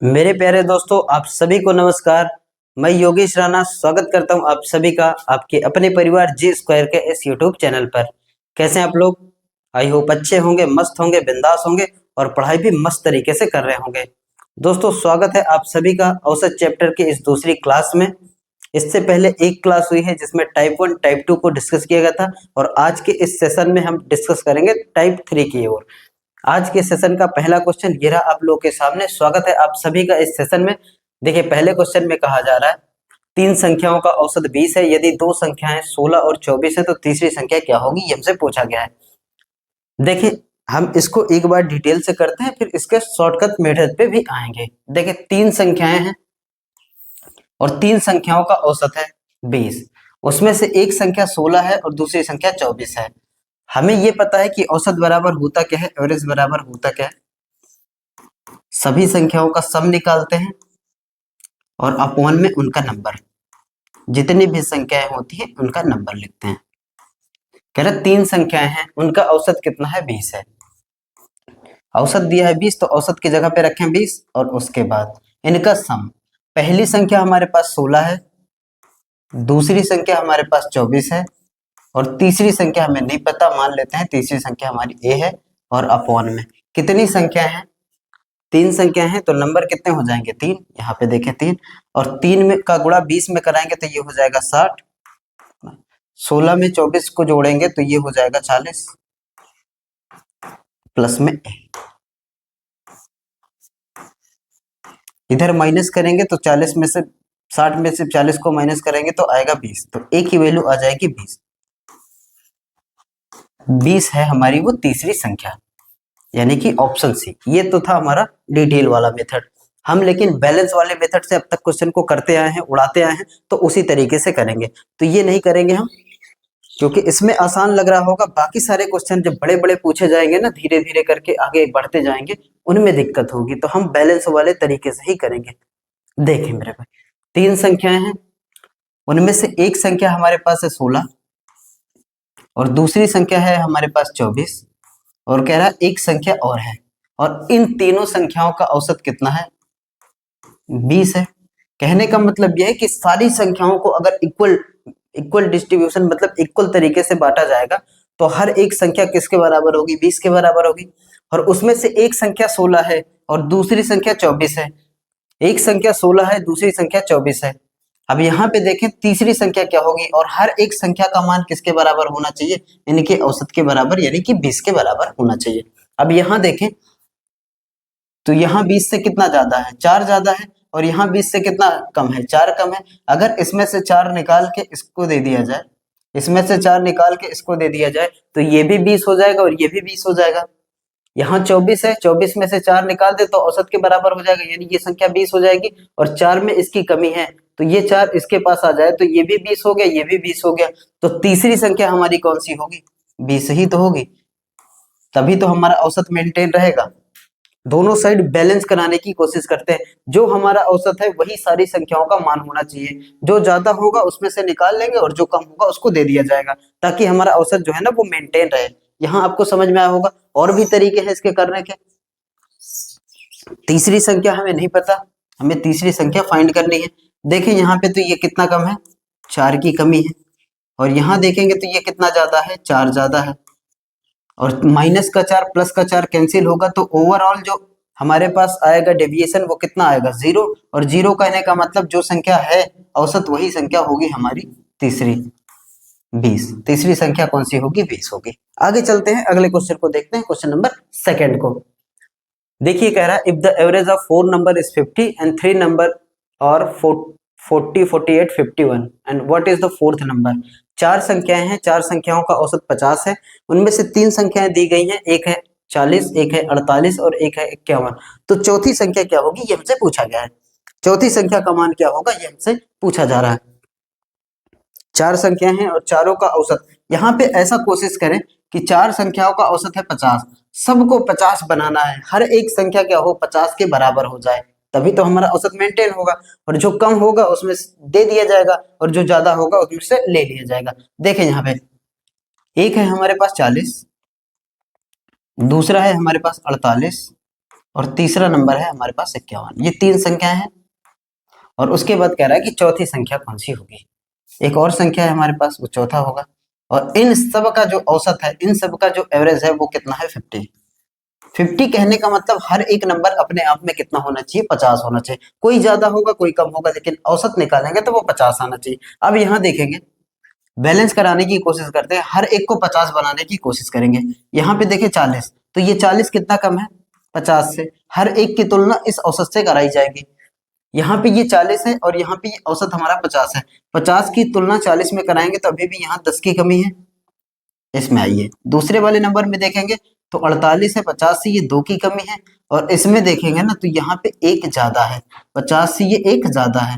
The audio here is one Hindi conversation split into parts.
मेरे प्यारे दोस्तों, आप सभी को नमस्कार। मैं योगेश राणा स्वागत करता हूं आप सभी का आपके अपने परिवार जी स्क्वायर के इस यूट्यूब चैनल पर। कैसे हैं आप लोग? आई होप अच्छे होंगे, मस्त होंगे, बिंदास होंगे और पढ़ाई भी मस्त तरीके से कर रहे होंगे। दोस्तों, स्वागत है आप सभी का औसत चैप्टर की इस दूसरी क्लास में। इससे पहले एक क्लास हुई है जिसमें टाइप 1 टाइप 2 को डिस्कस किया गया था और आज के इस सेशन में हम डिस्कस करेंगे टाइप 3 की ओर। आज के सेशन का पहला क्वेश्चन ये रहा आप लोगों के सामने। स्वागत है आप सभी का इस सेशन में। देखिए, पहले क्वेश्चन में कहा जा रहा है तीन संख्याओं का औसत 20 है, यदि दो संख्याएं 16 और 24 है तो तीसरी संख्या क्या होगी, ये हमसे पूछा गया है। देखिए, हम इसको एक बार डिटेल से करते हैं, फिर इसके शॉर्टकट मेथड पे भी आएंगे। देखिए, तीन संख्याएं हैं और तीन संख्याओं का औसत है 20। उसमें से एक संख्या 16 है और दूसरी संख्या 24 है। हमें ये पता है कि औसत बराबर होता क्या है, एवरेज बराबर होता क्या है। सभी संख्याओं का सम निकालते हैं और अपॉन में उनका नंबर, जितनी भी संख्याएं होती है उनका नंबर लिखते हैं। कह रहे तीन संख्याएं हैं, उनका औसत कितना है, 20 है। औसत दिया है 20, तो औसत की जगह पे रखें 20 और उसके बाद इनका सम। पहली संख्या हमारे पास 16 है, दूसरी संख्या हमारे पास 24 है और तीसरी संख्या हमें नहीं पता, मान लेते हैं तीसरी संख्या हमारी ए है। और अपॉन में कितनी संख्या है, तीन संख्या है, तो नंबर कितने हो जाएंगे, तीन। यहाँ पे देखें तीन, और तीन में का गुणा 20 में कराएंगे तो ये हो जाएगा 60। 16 में 24 को जोड़ेंगे तो ये हो जाएगा 40, प्लस में इधर माइनस करेंगे तो 40 में से 60 में से 40 को माइनस करेंगे तो आएगा 20, तो ए की वैल्यू आ जाएगी 20। 20 है हमारी वो तीसरी संख्या, यानी कि ऑप्शन सी। ये तो था हमारा डिटेल वाला मेथड। हम लेकिन बैलेंस वाले मेथड से अब तक क्वेश्चन को करते आए हैं, उड़ाते आए हैं, तो उसी तरीके से करेंगे। तो ये नहीं करेंगे हम, क्योंकि इसमें आसान लग रहा होगा। बाकी सारे क्वेश्चन जब बड़े बड़े पूछे जाएंगे ना, धीरे धीरे करके आगे बढ़ते जाएंगे, उनमें दिक्कत होगी। तो हम बैलेंस वाले तरीके से ही करेंगे। देखें मेरे भाई, तीन संख्याएं हैं, उनमें से एक संख्या हमारे पास है 16 और दूसरी संख्या है हमारे पास 24, और कह रहा है एक संख्या और है, और इन तीनों संख्याओं का औसत कितना है, 20 है। कहने का मतलब यह है कि सारी संख्याओं को अगर इक्वल इक्वल डिस्ट्रीब्यूशन, मतलब इक्वल तरीके से बांटा जाएगा, तो हर एक संख्या किसके बराबर होगी, 20 के बराबर होगी। और उसमें से एक संख्या 16 है और दूसरी संख्या 24 है। एक संख्या 16 है, दूसरी संख्या 24 है। अब यहाँ पे देखें तीसरी संख्या क्या होगी, और हर एक संख्या का मान किसके बराबर होना चाहिए, यानी कि औसत के बराबर, यानी कि 20 के बराबर होना चाहिए। अब यहाँ देखें तो यहाँ 20 से कितना ज्यादा है, 4 ज्यादा है, और यहाँ 20 से कितना कम है, 4 कम है। अगर इसमें से 4 निकाल के इसको दे दिया जाए, इसमें से 4 निकाल के इसको दे दिया जाए, तो ये भी 20 हो जाएगा और ये भी 20 हो जाएगा। यहाँ 24 है, 24 में से 4 निकाल दे तो औसत के बराबर हो जाएगा, यानी ये संख्या 20 हो जाएगी। और 4 में इसकी कमी है, तो ये 4 इसके पास आ जाए तो ये भी 20 हो गया, ये भी 20 हो गया। तो तीसरी संख्या हमारी कौन सी होगी, 20 ही तो होगी। तभी तो हमारा औसत मेंटेन रहेगा। दोनों साइड बैलेंस कराने की कोशिश करते हैं। जो हमारा औसत है वही सारी संख्याओं का मान होना चाहिए। जो ज्यादा होगा उसमें से निकाल लेंगे और जो कम होगा उसको दे दिया जाएगा, ताकि हमारा औसत जो है ना वो मेंटेन रहे। यहाँ आपको समझ में आया होगा। और भी तरीके हैं इसके करने के। तीसरी संख्या हमें नहीं पता, हमें तीसरी संख्या फाइंड करनी है। देखें यहाँ पे तो ये कितना कम है, 4 की कमी है, और यहाँ देखेंगे तो ये कितना ज्यादा है, 4 ज्यादा है। और माइनस का 4 प्लस का 4 कैंसिल होगा, तो ओवरऑल जो हमारे पास आएगा डेविएशन वो कितना आएगा, 0। और 0 कहने का मतलब जो संख्या है औसत वही संख्या होगी हमारी तीसरी, 20। तीसरी संख्या कौन सी होगी, 20 होगी। आगे चलते हैं, अगले क्वेश्चन को देखते हैं, क्वेश्चन नंबर सेकंड को। देखिए, कह रहा है if the average of 4 number is 50 and 3 number और 40 48 51 and what is the fourth number. चार संख्याएं हैं, चार संख्याओं का औसत 50 है। उनमें से तीन संख्याएं दी गई हैं, एक है 40, एक है 48 और एक है 51। तो चौथी संख्या क्या होगी, ये हमसे पूछा गया है। चौथी संख्या का मान क्या होगा, ये हमसे पूछा जा रहा है। चार संख्याएं हैं और चारों का औसत, यहाँ पे ऐसा कोशिश करें कि चार संख्याओं का औसत है 50, सबको 50 बनाना है। हर एक संख्या क्या हो, 50 के बराबर हो जाए, तभी तो हमारा औसत मेंटेन होगा। और जो कम होगा उसमें दे दिया जाएगा और जो ज्यादा होगा उसमें से ले लिया जाएगा। देखें यहाँ पे एक है हमारे पास 40, दूसरा है हमारे पास 48 और तीसरा नंबर है हमारे पास 51। ये 3 संख्याएं हैं और उसके बाद कह रहा है कि चौथी संख्या कौन सी होगी। एक और संख्या है हमारे पास, वो चौथा होगा। और इन सब का जो औसत है, इन सब का जो एवरेज है वो कितना है 50। 50 कहने का मतलब हर एक नंबर अपने आप में कितना होना चाहिए 50 होना चाहिए। कोई ज्यादा होगा कोई कम होगा, लेकिन औसत निकालेंगे तो वो 50 आना चाहिए। अब यहाँ देखेंगे, बैलेंस कराने की कोशिश करते हैं, हर एक को 50 बनाने की कोशिश करेंगे। यहाँ पे देखें 40, तो ये 40 कितना कम है 50 से। हर एक की तुलना इस औसत से कराई जाएगी। यहाँ पे ये 40 है और यहाँ पे ये औसत हमारा 50 है। 50 की तुलना 40 में कराएंगे तो अभी भी यहाँ 10 की कमी है। इसमें आइए दूसरे वाले नंबर में देखेंगे तो 48 है, 50 से ये 2 की कमी है। और इसमें देखेंगे ना तो यहाँ पे एक ज्यादा है, 50 से ये एक ज्यादा है।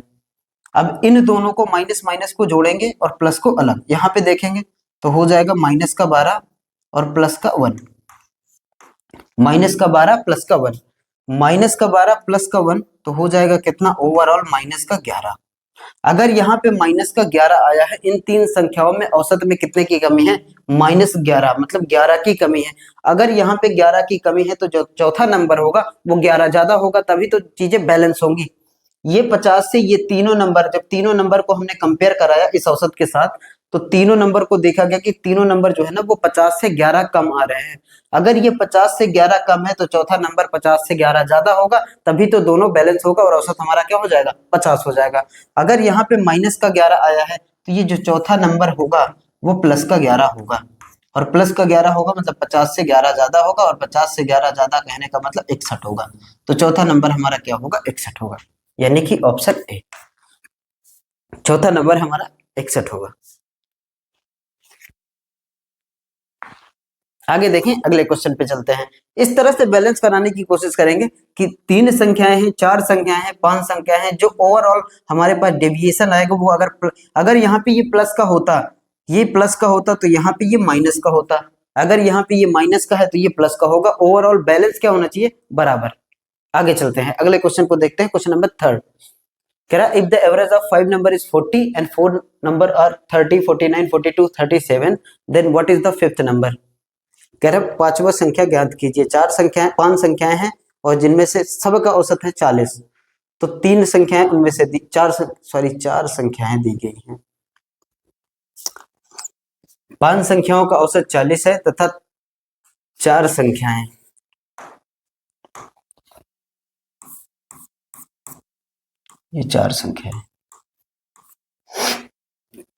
अब इन दोनों को माइनस माइनस को जोड़ेंगे और प्लस को अलग, यहाँ पे देखेंगे तो हो जाएगा माइनस का 12 और प्लस का 1। माइनस का 12 प्लस का 1, माइनस का 12 प्लस का 1 तो हो जाएगा कितना ओवरऑल माइनस का 11। अगर यहाँ पे माइनस का 11 आया है, इन तीन संख्याओं में औसत में कितने की कमी है -11, मतलब 11 की कमी है। अगर यहाँ पे 11 की कमी है तो जो चौथा नंबर होगा वो 11 ज्यादा होगा, तभी तो चीजें बैलेंस होंगी। ये 50 से ये तीनों नंबर, जब तीनों नंबर को हमने कंपेयर कराया इस औसत के साथ, तो तीनों नंबर को देखा गया कि तीनों नंबर जो है ना वो 50 से 11 कम आ रहे हैं। अगर ये 50 से 11 कम है तो चौथा नंबर 50 से 11 ज्यादा होगा, तभी तो दोनों बैलेंस होगा और औसत हमारा क्या हो जाएगा 50 हो जाएगा। अगर यहाँ पे माइनस का 11 आया है तो ये जो चौथा नंबर होगा वो प्लस का 11 होगा, और प्लस का 11 होगा मतलब 50 से 11 ज्यादा होगा, और 50 से 11 ज्यादा कहने का मतलब 61 होगा। तो चौथा नंबर हमारा क्या होगा 61 होगा, यानी कि ऑप्शन ए, चौथा नंबर हमारा 61 होगा। आगे देखें, अगले क्वेश्चन पे चलते हैं। इस तरह से बैलेंस कराने की कोशिश करेंगे कि 3 संख्याएं हैं, 4 संख्याएं हैं, 5 संख्याएं हैं, जो ओवरऑल हमारे पास डेविएशन आएगा वो अगर यहाँ पे ये प्लस का होता, ये प्लस का होता तो यहाँ पे ये माइनस का होता। अगर यहाँ पे ये माइनस का है तो ये प्लस का होगा। ओवरऑल बैलेंस क्या होना चाहिए बराबर। आगे चलते हैं, अगले क्वेश्चन को देखते हैं। क्वेश्चन नंबर 3 कह रहा है if the average of 5 number is 40 and 4 number are 30, 49, 42, 37, then what is the fifth number. कह रहे पांचवा संख्या ज्ञात कीजिए। 4 संख्याएं, 5 संख्याएं हैं और जिनमें से सब का औसत है 40। तो 3 संख्याएं उनमें से 4 संख्याएं दी गई हैं। 5 संख्याओं का औसत 40 है तथा 4 संख्याएं, ये 4 संख्याएं,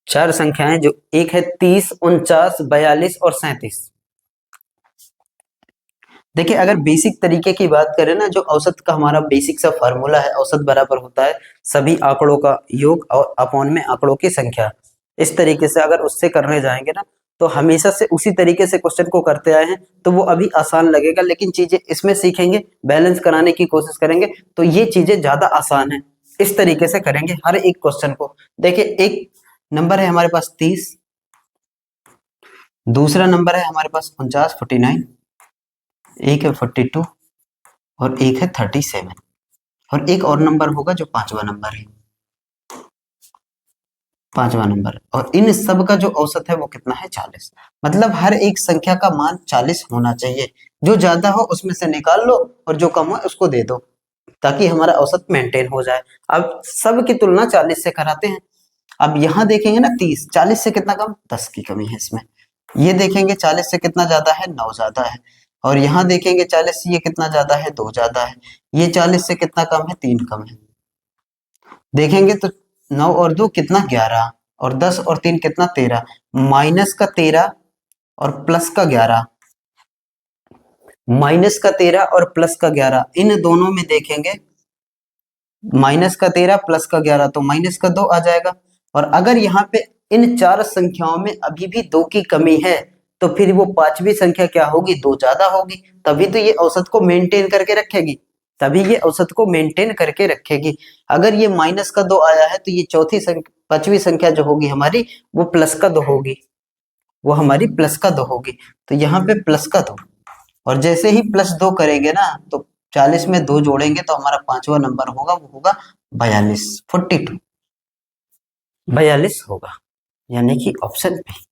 4 संख्याएं जो एक है 30, 49, 42 और 37। देखिए अगर बेसिक तरीके की बात करें ना, जो औसत का हमारा बेसिक सा फार्मूला है, औसत बराबर होता है सभी आंकड़ों का योग और अपॉन में आंकड़ों की संख्या। इस तरीके से अगर उससे करने जाएंगे ना तो हमेशा से उसी तरीके से क्वेश्चन को करते आए हैं, तो वो अभी आसान लगेगा, लेकिन चीजें इसमें सीखेंगे, बैलेंस कराने की कोशिश करेंगे तो ये चीजें ज्यादा आसान है। इस तरीके से करेंगे हर एक क्वेश्चन को। देखिए एक नंबर है हमारे पास 30, दूसरा नंबर है हमारे पास 49, 49, एक है 42 और एक है 37, और एक और नंबर होगा जो पांचवा नंबर है, पांचवा नंबर। और इन सब का जो औसत है वो कितना है 40। मतलब हर एक संख्या का मान 40 होना चाहिए। जो ज्यादा हो उसमें से निकाल लो और जो कम हो उसको दे दो, ताकि हमारा औसत मेंटेन हो जाए। अब सब की तुलना 40 से कराते हैं। अब यहाँ देखेंगे ना 30, 40 से कितना कम 10 की कमी है इसमें। ये देखेंगे 40 से कितना ज्यादा है 9 ज्यादा है, और यहाँ देखेंगे 40 से ये कितना ज्यादा है 2 ज्यादा है। ये 40 से कितना कम है 3 कम है। देखेंगे तो 9 और 2 कितना 11, और 10 और 3 कितना 13, माइनस का 13 और प्लस का 11, माइनस का 13 और प्लस का 11, इन दोनों में देखेंगे माइनस का 13 प्लस का 11 तो माइनस का 2 आ जाएगा। और अगर यहाँ पे इन 4 संख्याओं में अभी भी 2 की कमी है तो फिर वो पांचवी संख्या क्या होगी 2 ज्यादा होगी, तभी तो ये औसत को मेंटेन करके रखेगी, तभी ये औसत को मेंटेन करके रखेगी। अगर ये माइनस का 2 आया है तो ये पांचवी संख्या जो होगी हमारी वो प्लस का 2 होगी, वो हमारी प्लस का 2 होगी। तो यहाँ पे प्लस का 2, और जैसे ही प्लस 2 करेंगे ना तो 40 में 2 जोड़ेंगे तो हमारा पांचवा नंबर होगा वो होगा 42, 42, 42 होगा, यानी कि ऑप्शन बी।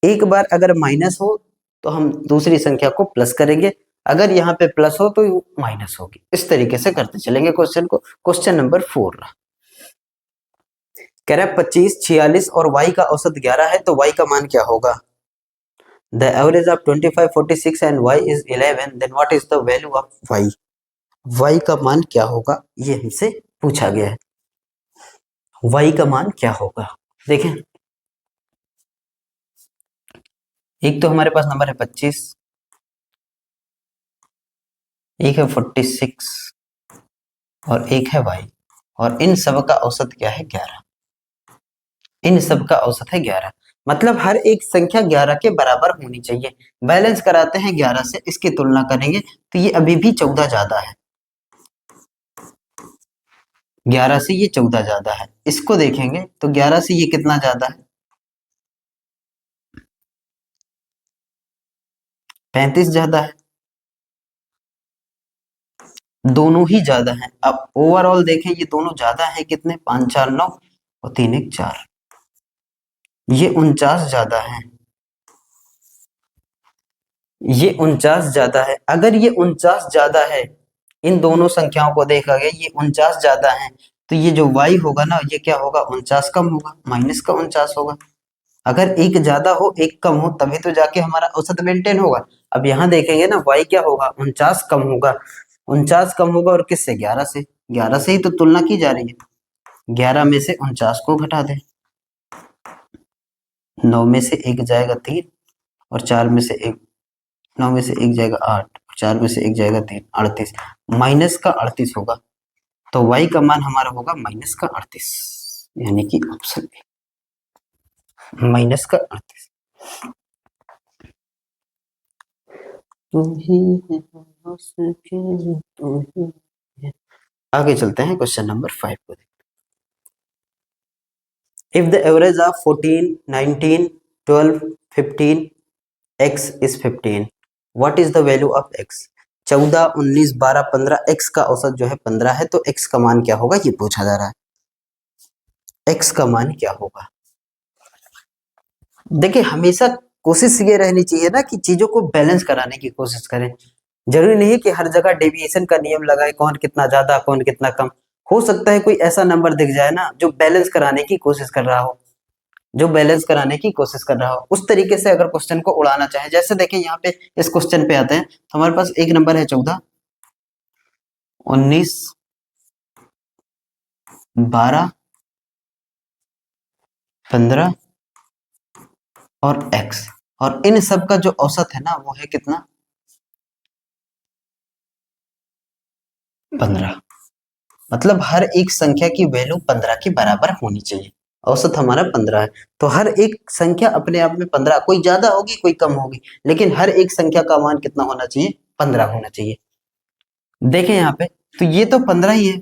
एक बार अगर माइनस हो तो हम दूसरी संख्या को प्लस करेंगे, अगर यहाँ पे प्लस हो तो माइनस होगी। इस तरीके से करते चलेंगे क्वेश्चन को। क्वेश्चन नंबर 4 रहा, कह रहा है 25, 46 और y का औसत 11 है तो y का मान क्या होगा। The average of 25, 46 and y is 11, then what is the value of y। y का मान क्या होगा ये हमसे पूछा गया है। y का मान क्या होगा, देखें एक तो हमारे पास नंबर है 25, एक है 46 और एक है y, और इन सब का औसत क्या है 11। इन सब का औसत है 11, मतलब हर एक संख्या 11 के बराबर होनी चाहिए। बैलेंस कराते हैं 11 से, इसकी तुलना करेंगे तो ये अभी भी 14 ज्यादा है। 11 से ये 14 ज्यादा है। इसको देखेंगे तो 11 से ये कितना ज्यादा है, 35 ज्यादा है। दोनों ही ज्यादा हैं। अब ओवरऑल देखें ये दोनों ज्यादा है कितने, 5 4 9 और 3 1 4। ये 49 ज्यादा है, ये 49 ज्यादा है। अगर ये 49 ज्यादा है, इन दोनों संख्याओं को देखा गया ये 49 ज्यादा है, तो ये जो y होगा ना ये क्या होगा, 49 कम होगा, माइनस का 49 होगा। अगर एक ज्यादा हो एक कम हो तभी तो जाके हमारा औसत मेंटेन होगा। अब यहाँ देखेंगे ना y क्या होगा, 49 कम होगा। 49 कम होगा और किससे, 11 से। 11 से ही तो तुलना की जा रही है। 11 में से 49 को घटा दें, 9 में से 1 जाएगा 3 और 4 में से 1, 9 में से 1 जाएगा 8 और 4 में से 1 जाएगा 3, 38। माइनस का 38 होगा, तो y का मान हमारा होगा माइनस का 38, यानी कि ऑप्शन ए, माइनस का 38। आगे चलते हैं क्वेश्चन नंबर 5 को। If the average of 14, 19, 12, 15 x is 15, what is the value of x। 14, 19, 12, 15 x का औसत जो है 15 है, तो x का मान क्या होगा ये पूछा जा रहा है। x का मान क्या होगा, देखिए हमेशा कोशिश ये रहनी चाहिए ना कि चीजों को बैलेंस कराने की कोशिश करें। जरूरी नहीं है कि हर जगह डेविएशन का नियम लगाए, कौन कितना ज्यादा कौन कितना कम। हो सकता है कोई ऐसा नंबर दिख जाए ना जो बैलेंस कराने की कोशिश कर रहा हो, जो बैलेंस कराने की कोशिश कर रहा हो, उस तरीके से अगर क्वेश्चन को उड़ाना चाहे। जैसे देखें यहाँ पे इस क्वेश्चन पे आते हैं तो हमारे पास एक नंबर है 14, 19, 12, 15 और x, और इन सब का जो औसत है ना वो है कितना, 15। मतलब हर एक संख्या की वैल्यू 15 के बराबर होनी चाहिए। औसत हमारा 15 है, तो हर एक संख्या अपने आप में 15, कोई ज्यादा होगी कोई कम होगी, लेकिन हर एक संख्या का मान कितना होना चाहिए, 15 होना चाहिए। देखें यहाँ पे तो ये तो 15 ही है,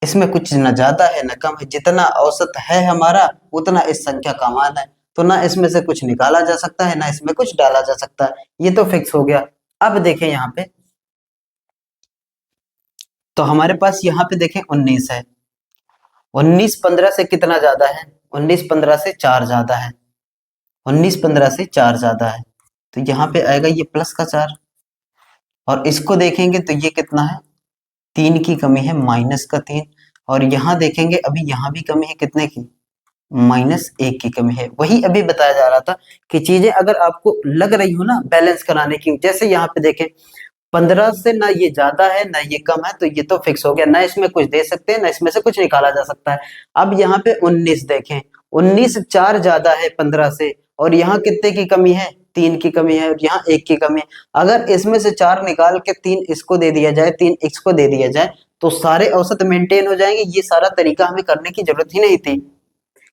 इसमें कुछ न ज्यादा है न कम है, जितना औसत है हमारा उतना इस संख्या का मान है। तो ना इसमें से कुछ निकाला जा सकता है ना इसमें कुछ डाला जा सकता है, ये तो फिक्स हो गया। अब देखें यहाँ पे तो हमारे पास यहाँ पे देखें 19 है, 19 15 से कितना ज्यादा है, 19 15 से 4 ज्यादा है, 19 15 से 4 ज्यादा है, तो यहाँ पे आएगा ये प्लस का 4। और इसको देखेंगे तो ये कितना है, 3 की कमी है, माइनस का 3। और यहाँ देखेंगे अभी यहाँ भी कमी है, कितने की, -1 की कमी है। वही अभी बताया जा रहा था कि चीजें अगर आपको लग रही हो ना बैलेंस कराने की, जैसे यहाँ पे देखें 15 से ना ये ज्यादा है ना ये कम है, तो ये तो फिक्स हो गया, ना इसमें कुछ दे सकते हैं ना इसमें से कुछ निकाला जा सकता है। अब यहाँ पे 19 देखें, 19 4 ज्यादा है 15 से, और यहाँ कितने की कमी है, 3 की कमी है, और यहाँ 1 की कमी है। अगर इसमें से 4 निकाल के 3 इसको दे दिया जाए, 3 x को दे दिया जाए, तो सारे औसत मेंटेन हो जाएंगे। ये सारा तरीका हमें करने की जरूरत ही नहीं थी,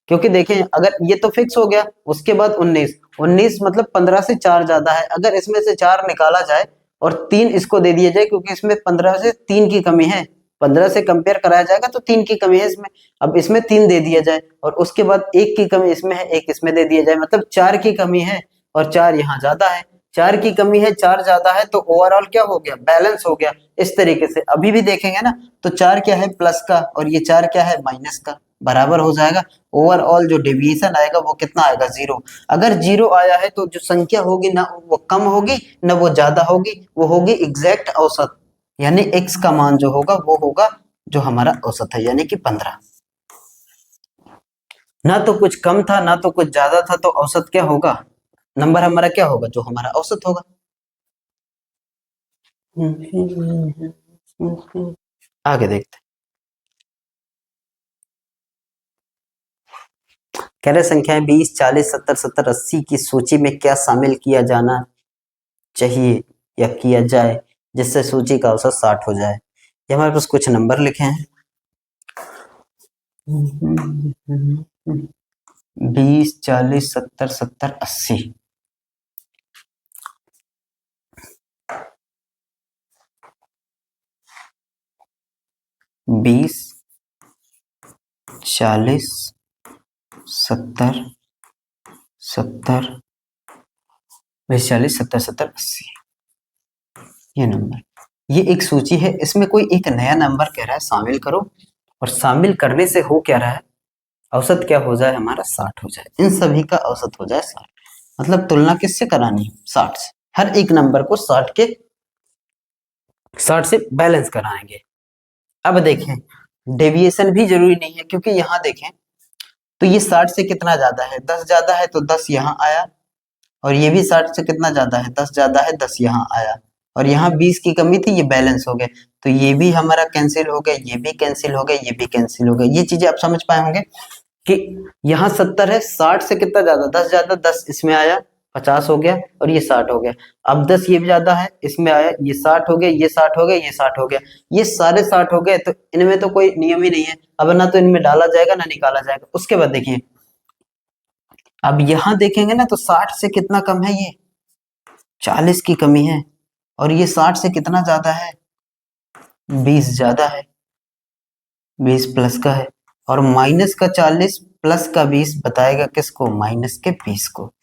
क्योंकि देखें अगर ये तो फिक्स हो गया। उसके बाद 19 मतलब 15 से 4 ज्यादा है, अगर इसमें से 4 निकाला जाए और 3 इसको दे दिया जाए, क्योंकि इसमें 15 से 3 की कमी है, 15 से कंपेयर कराया जाएगा तो 3 की कमी है इसमें। अब इसमें 3 दे दिया जाए और उसके बाद 1 की कमी इसमें है, 1 इसमें दे दिया जाए, मतलब 4 की कमी है और 4 यहाँ ज्यादा है। 4 की कमी है 4 ज्यादा है, तो ओवरऑल क्या हो गया, बैलेंस हो गया। इस तरीके से अभी भी देखेंगे ना तो 4 क्या है, प्लस का, और ये 4 क्या है, माइनस का। बराबर हो जाएगा। ओवरऑल जो डेविएशन आएगा वो कितना आएगा, 0। अगर 0 आया है तो जो संख्या होगी ना वो कम होगी ना वो ज्यादा होगी, वो होगी एग्जैक्ट औसत, यानी x का मान जो होगा वो होगा जो हमारा औसत है, यानी कि 15। ना तो कुछ कम था ना तो कुछ ज्यादा था, तो औसत क्या होगा, नंबर हमारा क्या होगा, जो हमारा औसत होगा। आगे देखते हैं। कह रहे संख्याएं 20, 40, 70, 70, 80 की सूची में क्या शामिल किया जाना चाहिए या किया जाए जिससे सूची का औसत 60 हो जाए। ये हमारे पास कुछ नंबर लिखे हैं, 20, 40, 70, 70, 80। 20, 40, 70, 70, 20, 40, 70, 70, 80, ये नंबर, ये एक सूची है। इसमें कोई एक नया नंबर कह रहा है शामिल करो, और शामिल करने से हो क्या रहा है, औसत क्या हो जाए हमारा, 60 हो जाए। इन सभी का औसत हो जाए 60, मतलब तुलना किससे करानी है, 60 से। हर एक नंबर को 60 से बैलेंस कराएंगे। अब देखें, डेविएशन भी जरूरी नहीं है, क्योंकि यहाँ देखें तो ये 60 से कितना ज्यादा है, 10 ज्यादा है, तो 10 यहाँ आया, और ये भी 60 से कितना ज्यादा है, 10 ज्यादा है, 10 यहाँ आया, और यहाँ 20 की कमी थी, ये बैलेंस हो गए, तो ये भी हमारा कैंसिल हो गया, ये भी कैंसिल हो गया, ये भी कैंसिल हो गया। ये चीजें आप समझ पाए होंगे कि यहाँ 70 है, 60 से कितना ज्यादा, 10 ज्यादा, 10 इसमें आया, 50 हो गया, और ये 60 हो गया। अब 10 ये भी ज्यादा है, इसमें आया, ये 60 हो गया, ये 60 हो गया, ये 60 हो गया, ये सारे 60 हो गए। तो इनमें तो कोई नियम ही नहीं है, अब ना तो इनमें डाला जाएगा ना निकाला जाएगा। उसके बाद देखिए, अब यहां देखेंगे ना तो 60 से कितना कम है, ये 40 की कमी है, और ये 60 से कितना ज्यादा है, 20 ज्यादा है, 20 प्लस का है, और माइनस का 40 प्लस का 20 बताएगा किसको, माइनस के 20 को।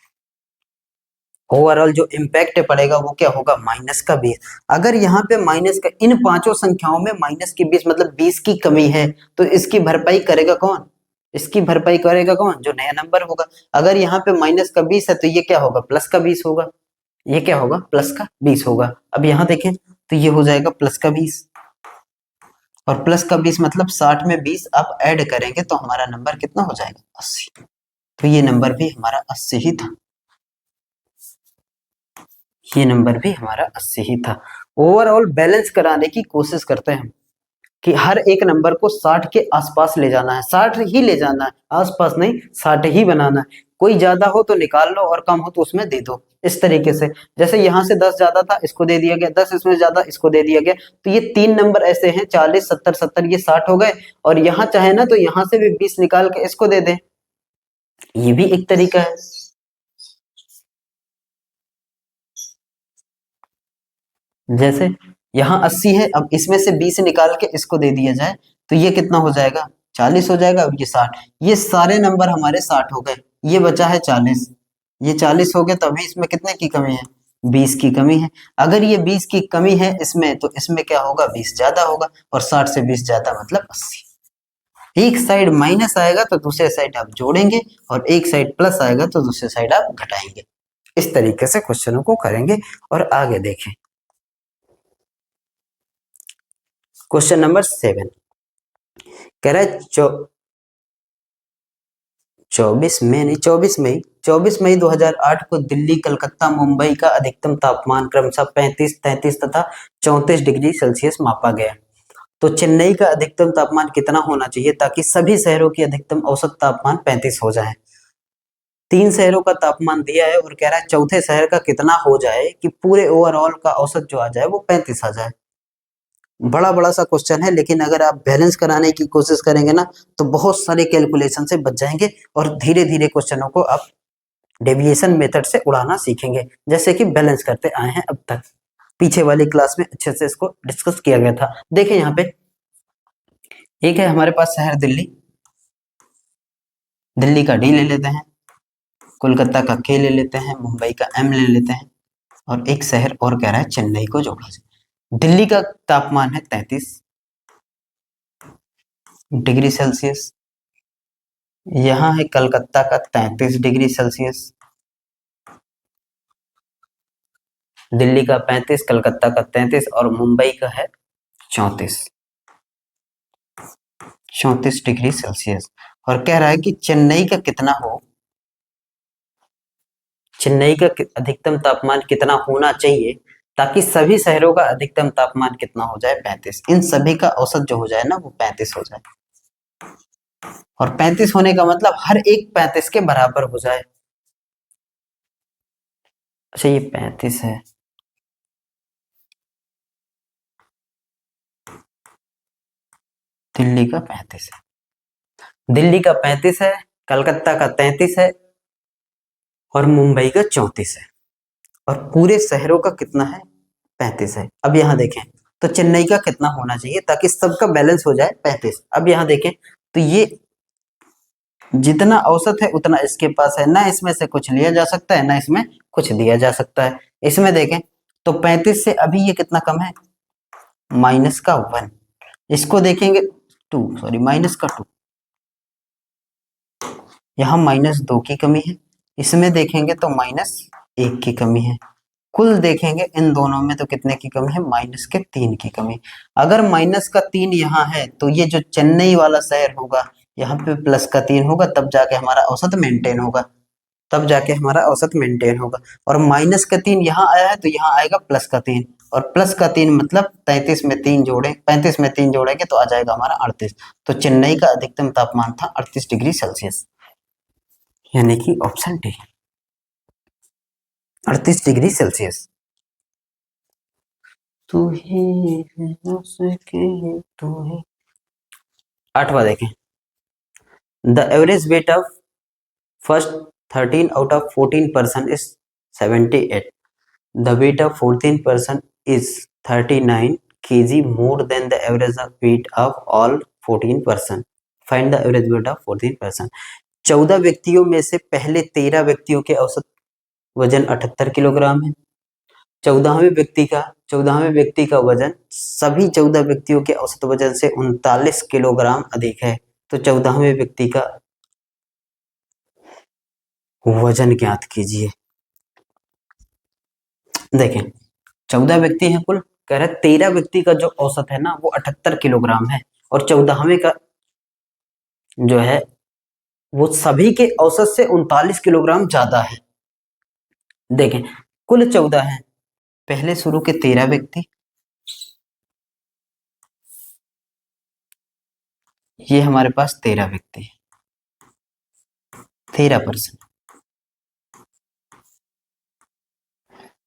ओवरऑल जो इम्पैक्ट पड़ेगा वो क्या होगा, माइनस का 20। अगर यहाँ पे माइनस का, इन पांचों संख्याओं में माइनस की 20 मतलब 20 की कमी है, तो इसकी भरपाई करेगा कौन, इसकी भरपाई करेगा कौन, जो नया नंबर होगा। अगर यहाँ पे माइनस का 20 है तो ये क्या होगा, प्लस का 20 होगा, ये क्या होगा, प्लस का 20 होगा। अब यहाँ देखें तो ये हो जाएगा प्लस का 20, और प्लस का 20 मतलब 60 में 20 आप ऐड करेंगे तो हमारा नंबर कितना हो जाएगा, 80। तो ये नंबर भी हमारा 80 ही था, ये नंबर भी हमारा 80 ही था। ओवरऑल बैलेंस कराने की कोशिश करते हैं कि हर एक नंबर को 60 के आसपास ले जाना है, 60 ही ले जाना है, आसपास नहीं, 60 ही बनाना है। कोई ज्यादा हो तो निकाल लो और कम हो तो उसमें दे दो, इस तरीके से। जैसे यहाँ से 10 ज्यादा था, इसको दे दिया गया, 10 इसमें ज्यादा, इसको दे दिया गया। तो ये 3 नंबर ऐसे हैं, 40, 70, 70, ये 60 हो गए, और यहाँ चाहे ना तो यहाँ से भी 20 निकाल के इसको दे दें, ये भी एक तरीका है। जैसे यहाँ 80 है, अब इसमें से 20 निकाल के इसको दे दिया जाए तो ये कितना हो जाएगा, 40 हो जाएगा, और ये 60। ये सारे नंबर हमारे 60 हो गए, ये बचा है 40, ये 40 हो गया, तो अभी इसमें कितने की कमी है, 20 की कमी है। अगर ये 20 की कमी है इसमें, तो इसमें क्या होगा, 20 ज्यादा होगा, और 60 से 20 ज्यादा मतलब 80। एक साइड माइनस आएगा तो दूसरे साइड आप जोड़ेंगे, और एक साइड प्लस आएगा तो दूसरे साइड आप घटाएंगे। इस तरीके से क्वेश्चनों को करेंगे। और आगे देखें, क्वेश्चन नंबर 7 कह रहा है 24 मई 2008 को दिल्ली, कलकत्ता, मुंबई का अधिकतम तापमान क्रमशः 35, 33 तथा 34 डिग्री सेल्सियस मापा गया। तो चेन्नई का अधिकतम तापमान कितना होना चाहिए ताकि सभी शहरों की अधिकतम औसत तापमान 35 हो जाए। 3 शहरों का तापमान दिया है और कह रहा है चौथे शहर का कितना हो जाए कि पूरे ओवरऑल का औसत जो आ जाए वो 35 आ जाए। बड़ा बड़ा सा क्वेश्चन है, लेकिन अगर आप बैलेंस कराने की कोशिश करेंगे ना तो बहुत सारे कैलकुलेशन से बच जाएंगे, और धीरे धीरे क्वेश्चनों को आप डेविएशन मेथड से उड़ाना सीखेंगे, जैसे कि बैलेंस करते आए हैं अब तक। पीछे वाली क्लास में अच्छे से इसको डिस्कस किया गया था। देखें यहाँ पे एक है हमारे पास शहर दिल्ली, दिल्ली का डी ले लेते हैं, कोलकाता का के ले लेते हैं, मुंबई का एम ले लेते हैं, और एक शहर और कह रहा है चेन्नई को जोड़ा जाए। दिल्ली का तापमान है 33 डिग्री सेल्सियस, यहाँ है कलकत्ता का 33 डिग्री सेल्सियस, दिल्ली का 35, कलकत्ता का 33 और मुंबई का है 34, 34 डिग्री सेल्सियस। और कह रहा है कि चेन्नई का कितना हो, चेन्नई का अधिकतम तापमान कितना होना चाहिए ताकि सभी शहरों का अधिकतम तापमान कितना हो जाए, 35। इन सभी का औसत जो हो जाए ना वो 35 हो जाए। और 35 होने का मतलब हर एक 35 के बराबर हो जाए। अच्छा ये 35 है, दिल्ली का 35 है, दिल्ली का 35 है, कलकत्ता का 33 है और मुंबई का 34 है। और पूरे शहरों का कितना है, 35 है। अब यहाँ देखें तो चेन्नई का कितना होना चाहिए ताकि सबका बैलेंस हो जाए, 35। अब यहाँ देखें तो ये जितना औसत है उतना इसके पास है, ना इसमें से कुछ लिया जा सकता है ना इसमें कुछ दिया जा सकता है। इसमें देखें तो 35 से अभी ये कितना कम है, माइनस का 1। इसको देखेंगे 2, सॉरी माइनस का 2, यहाँ -2 की कमी है। इसमें देखेंगे तो -1 की कमी है। कुल देखेंगे इन दोनों में तो कितने की कमी है, -3 की कमी। अगर -3 यहाँ है तो ये जो चेन्नई वाला शहर होगा यहाँ पे +3 होगा, तब जाके हमारा औसत मेंटेन होगा, तब जाके हमारा औसत मेंटेन होगा। और -3 यहाँ आया है तो यहाँ आएगा +3, और +3 मतलब 33 में 3 जोड़े, 35 में 3 जोड़ेंगे तो आ जाएगा हमारा 38। तो चेन्नई का अधिकतम तापमान था 38 डिग्री सेल्सियस, यानी कि ऑप्शन डी 38 डिग्री सेल्सियस। तू ही है उसके, तू ही। 8वां देखें, the average weight of first 13 out of 14 person is 78, the weight of 14 person is 39 kg more than the average of weight of all 14 person. Find the average weight of 14 person. 14 व्यक्तियों में से पहले 13 व्यक्तियों के औसत वजन 78 किलोग्राम है। 14वें व्यक्ति का वजन सभी 14 व्यक्तियों के औसत वजन से 39 किलोग्राम अधिक है। तो 14वें व्यक्ति का वजन ज्ञात कीजिए। देखें 14 व्यक्ति हैं कुल, कह रहे 13 व्यक्ति का जो औसत है ना वो 78 किलोग्राम है, और 14वें का जो है वो सभी के औसत से 39 किलोग्राम ज्यादा है। देखें कुल 14 है, पहले शुरू के 13 व्यक्ति, ये हमारे पास 13 व्यक्ति है, 13%,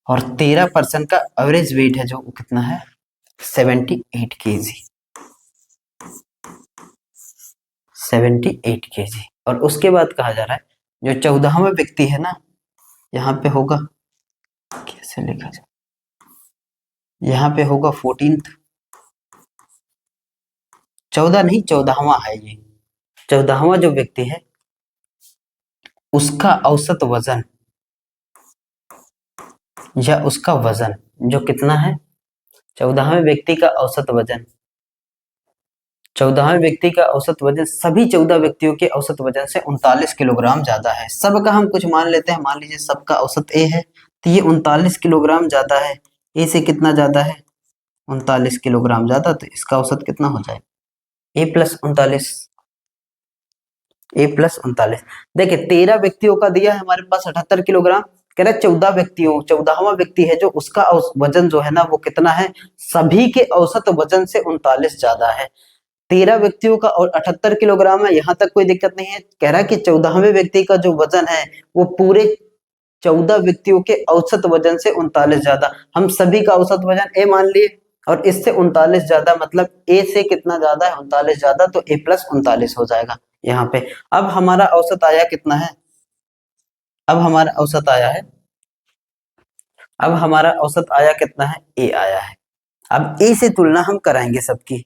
और 13% का एवरेज वेट है जो वो कितना है, 78 केजी, 78 केजी। और उसके बाद कहा जा रहा है जो 14वां व्यक्ति है ना, यहाँ पे होगा, कैसे लिखा जाए, यहाँ पे होगा 14th, 14 नहीं 14वां है ये, 14वां जो व्यक्ति है उसका औसत वजन या उसका वजन जो कितना है, 14वें व्यक्ति का औसत वजन, 14वें व्यक्ति का औसत वजन सभी 14 व्यक्तियों के औसत वजन से 39 किलोग्राम ज्यादा है। सबका हम कुछ मान लेते हैं, मान लीजिए सबका औसत ए है तो ये 39 किलोग्राम ज्यादा है, ए से कितना ज्यादा है, 39 किलोग्राम ज्यादा, तो इसका औसत कितना हो जाए, A+39, A+39। देखिए 13 व्यक्तियों का दिया है हमारे पास 78 किलोग्राम, कह रहे 14 व्यक्तियों, 14वां व्यक्ति है जो उसका वजन जो है ना वो कितना है, सभी के औसत वजन से 39 ज्यादा है। 13 व्यक्तियों का और 78 किलोग्राम है, यहाँ तक कोई दिक्कत नहीं है। कह रहा है कि 14वें व्यक्ति का जो वजन है वो पूरे 14 व्यक्तियों के औसत वजन से 39 ज्यादा। हम सभी का औसत वजन ए मान लिए और इससे 39 ज्यादा, मतलब ए से कितना ज्यादा है, 39 ज्यादा, तो A+39 हो जाएगा यहाँ पे। अब हमारा औसत आया कितना है, अब हमारा औसत आया है, अब हमारा औसत आया कितना है, ए आया है। अब ए से तुलना हम कराएंगे सबकी।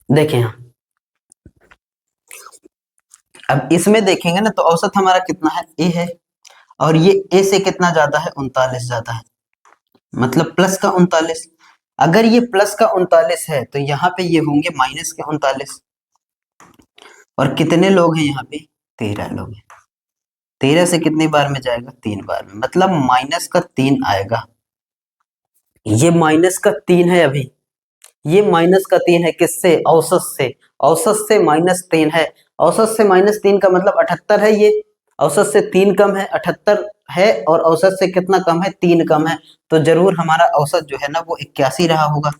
देखें अब इसमें देखेंगे ना तो औसत हमारा कितना है, ए है। और ये ए से कितना ज्यादा है, 39 ज्यादा है, मतलब प्लस का 39। अगर ये प्लस का 39 है तो यहाँ पे ये होंगे माइनस के 39। और कितने लोग हैं यहाँ पे, 13 लोग हैं। 13 से कितनी बार में जाएगा, 3 बार में, मतलब माइनस का 3 आएगा। ये माइनस का 3 है अभी, ये माइनस का 3 है, किससे, औसत से। औसत से -3 है, औसत से -3 का मतलब 78 है ये। औसत से 3 कम है, 78 है, और औसत से कितना कम है, 3 कम है। तो जरूर हमारा औसत जो है ना वो 81 रहा होगा।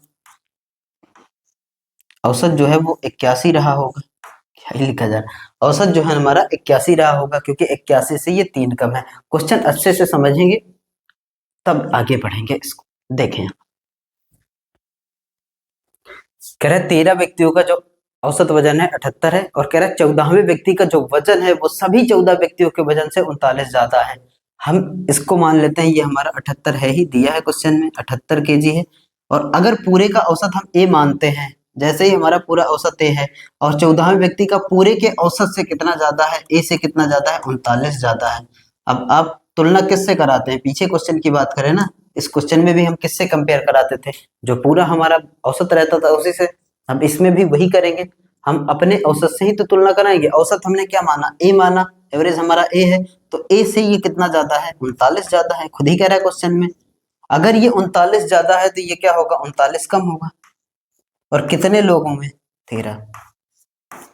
औसत जो है वो 81 रहा होगा। क्या ही लिखा जा रहा है, औसत जो है हमारा 81 रहा होगा, क्योंकि 81 से ये 3 कम है। क्वेश्चन अच्छे से समझेंगे तब आगे बढ़ेंगे इसको। देखें, कह रहे 13 व्यक्तियों का जो औसत वजन है 78 है, और कह रहे 14वें व्यक्ति का जो वजन है वो सभी 14 व्यक्तियों के वजन से 39 ज्यादा है। हम इसको मान लेते हैं ये हमारा 78 है ही, दिया है क्वेश्चन में 78 केजी है। और अगर पूरे का औसत हम ए मानते हैं, जैसे ही हमारा पूरा औसत ए है, और 14वें व्यक्ति का पूरे के औसत से कितना ज्यादा है, ए से कितना ज्यादा है, 39 ज्यादा है। अब आप तुलना किससे कराते हैं, पीछे क्वेश्चन की बात करें ना, इस क्वेश्चन में भी हम किससे कंपेयर कराते थे, जो पूरा हमारा औसत रहता था उसी से। हम इसमें भी वही करेंगे, हम अपने औसत से ही तो तुलना कराएंगे। औसत हमने क्या माना, ए माना, एवरेज हमारा ए है, तो ए से ये कितना ज्यादा है, 39 ज्यादा है, खुद ही कह रहा है क्वेश्चन में। अगर ये 39 ज्यादा है तो ये क्या होगा, 39 कम होगा। और कितने लोगों में, 13।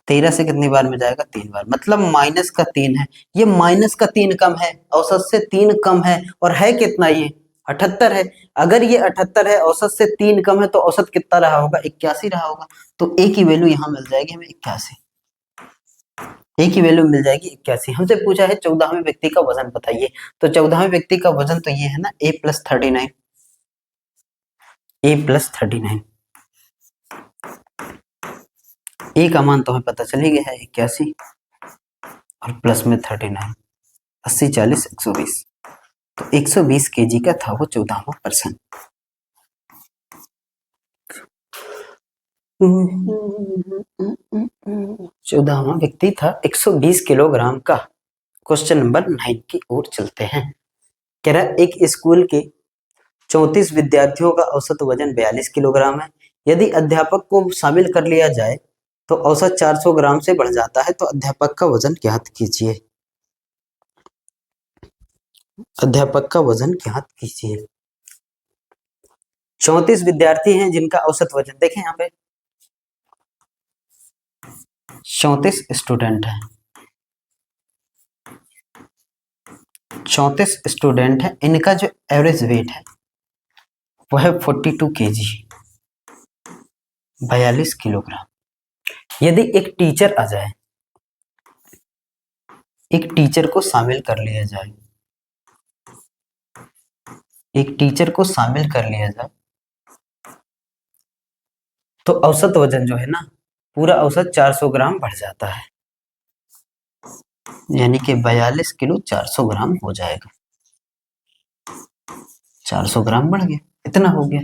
13 से कितनी बार में जाएगा, 3 बार, मतलब माइनस का 3 है। ये माइनस का 3 कम है, औसत से 3 कम है, और है कितना ये, 78 है। अगर ये 78 है, औसत से 3 कम है, तो औसत कितना रहा होगा, 81 रहा होगा। तो ए की वैल्यू यहाँ मिल जाएगी हमें 81। ए की वैल्यू मिल जाएगी 81। हमसे पूछा है 14वें व्यक्ति का वजन बताइए, तो 14वें व्यक्ति का वजन तो ये है ना, ए प्लस 39। ए प्लस 39, ए का मान तो हमें पता चल ही गया है 81, और प्लस में 39, 80 40 120। तो 120 केजी का था वो 14वां पर्सन। 14वां व्यक्ति था 120 किलोग्राम का। क्वेश्चन नंबर 9 की ओर चलते हैं। कह रहा एक स्कूल के 34 विद्यार्थियों का औसत वजन 42 किलोग्राम है। यदि अध्यापक को शामिल कर लिया जाए तो औसत 400 ग्राम से बढ़ जाता है, तो अध्यापक का वजन ज्ञात कीजिए। अध्यापक का वजन ज्ञात कीजिए। 34 विद्यार्थी हैं जिनका औसत वजन, देखें यहाँ पे 34 स्टूडेंट हैं, 34 स्टूडेंट हैं, इनका जो एवरेज वेट है वो है 42 केजी, 42 किलोग्राम। यदि एक टीचर आ जाए, एक टीचर को शामिल कर लिया जाए, एक टीचर को शामिल कर लिया जाए, तो औसत वजन जो है ना, पूरा औसत 400 ग्राम बढ़ जाता है, यानी कि 42 किलो 400 ग्राम हो जाएगा। 400 ग्राम बढ़ गया, इतना हो गया।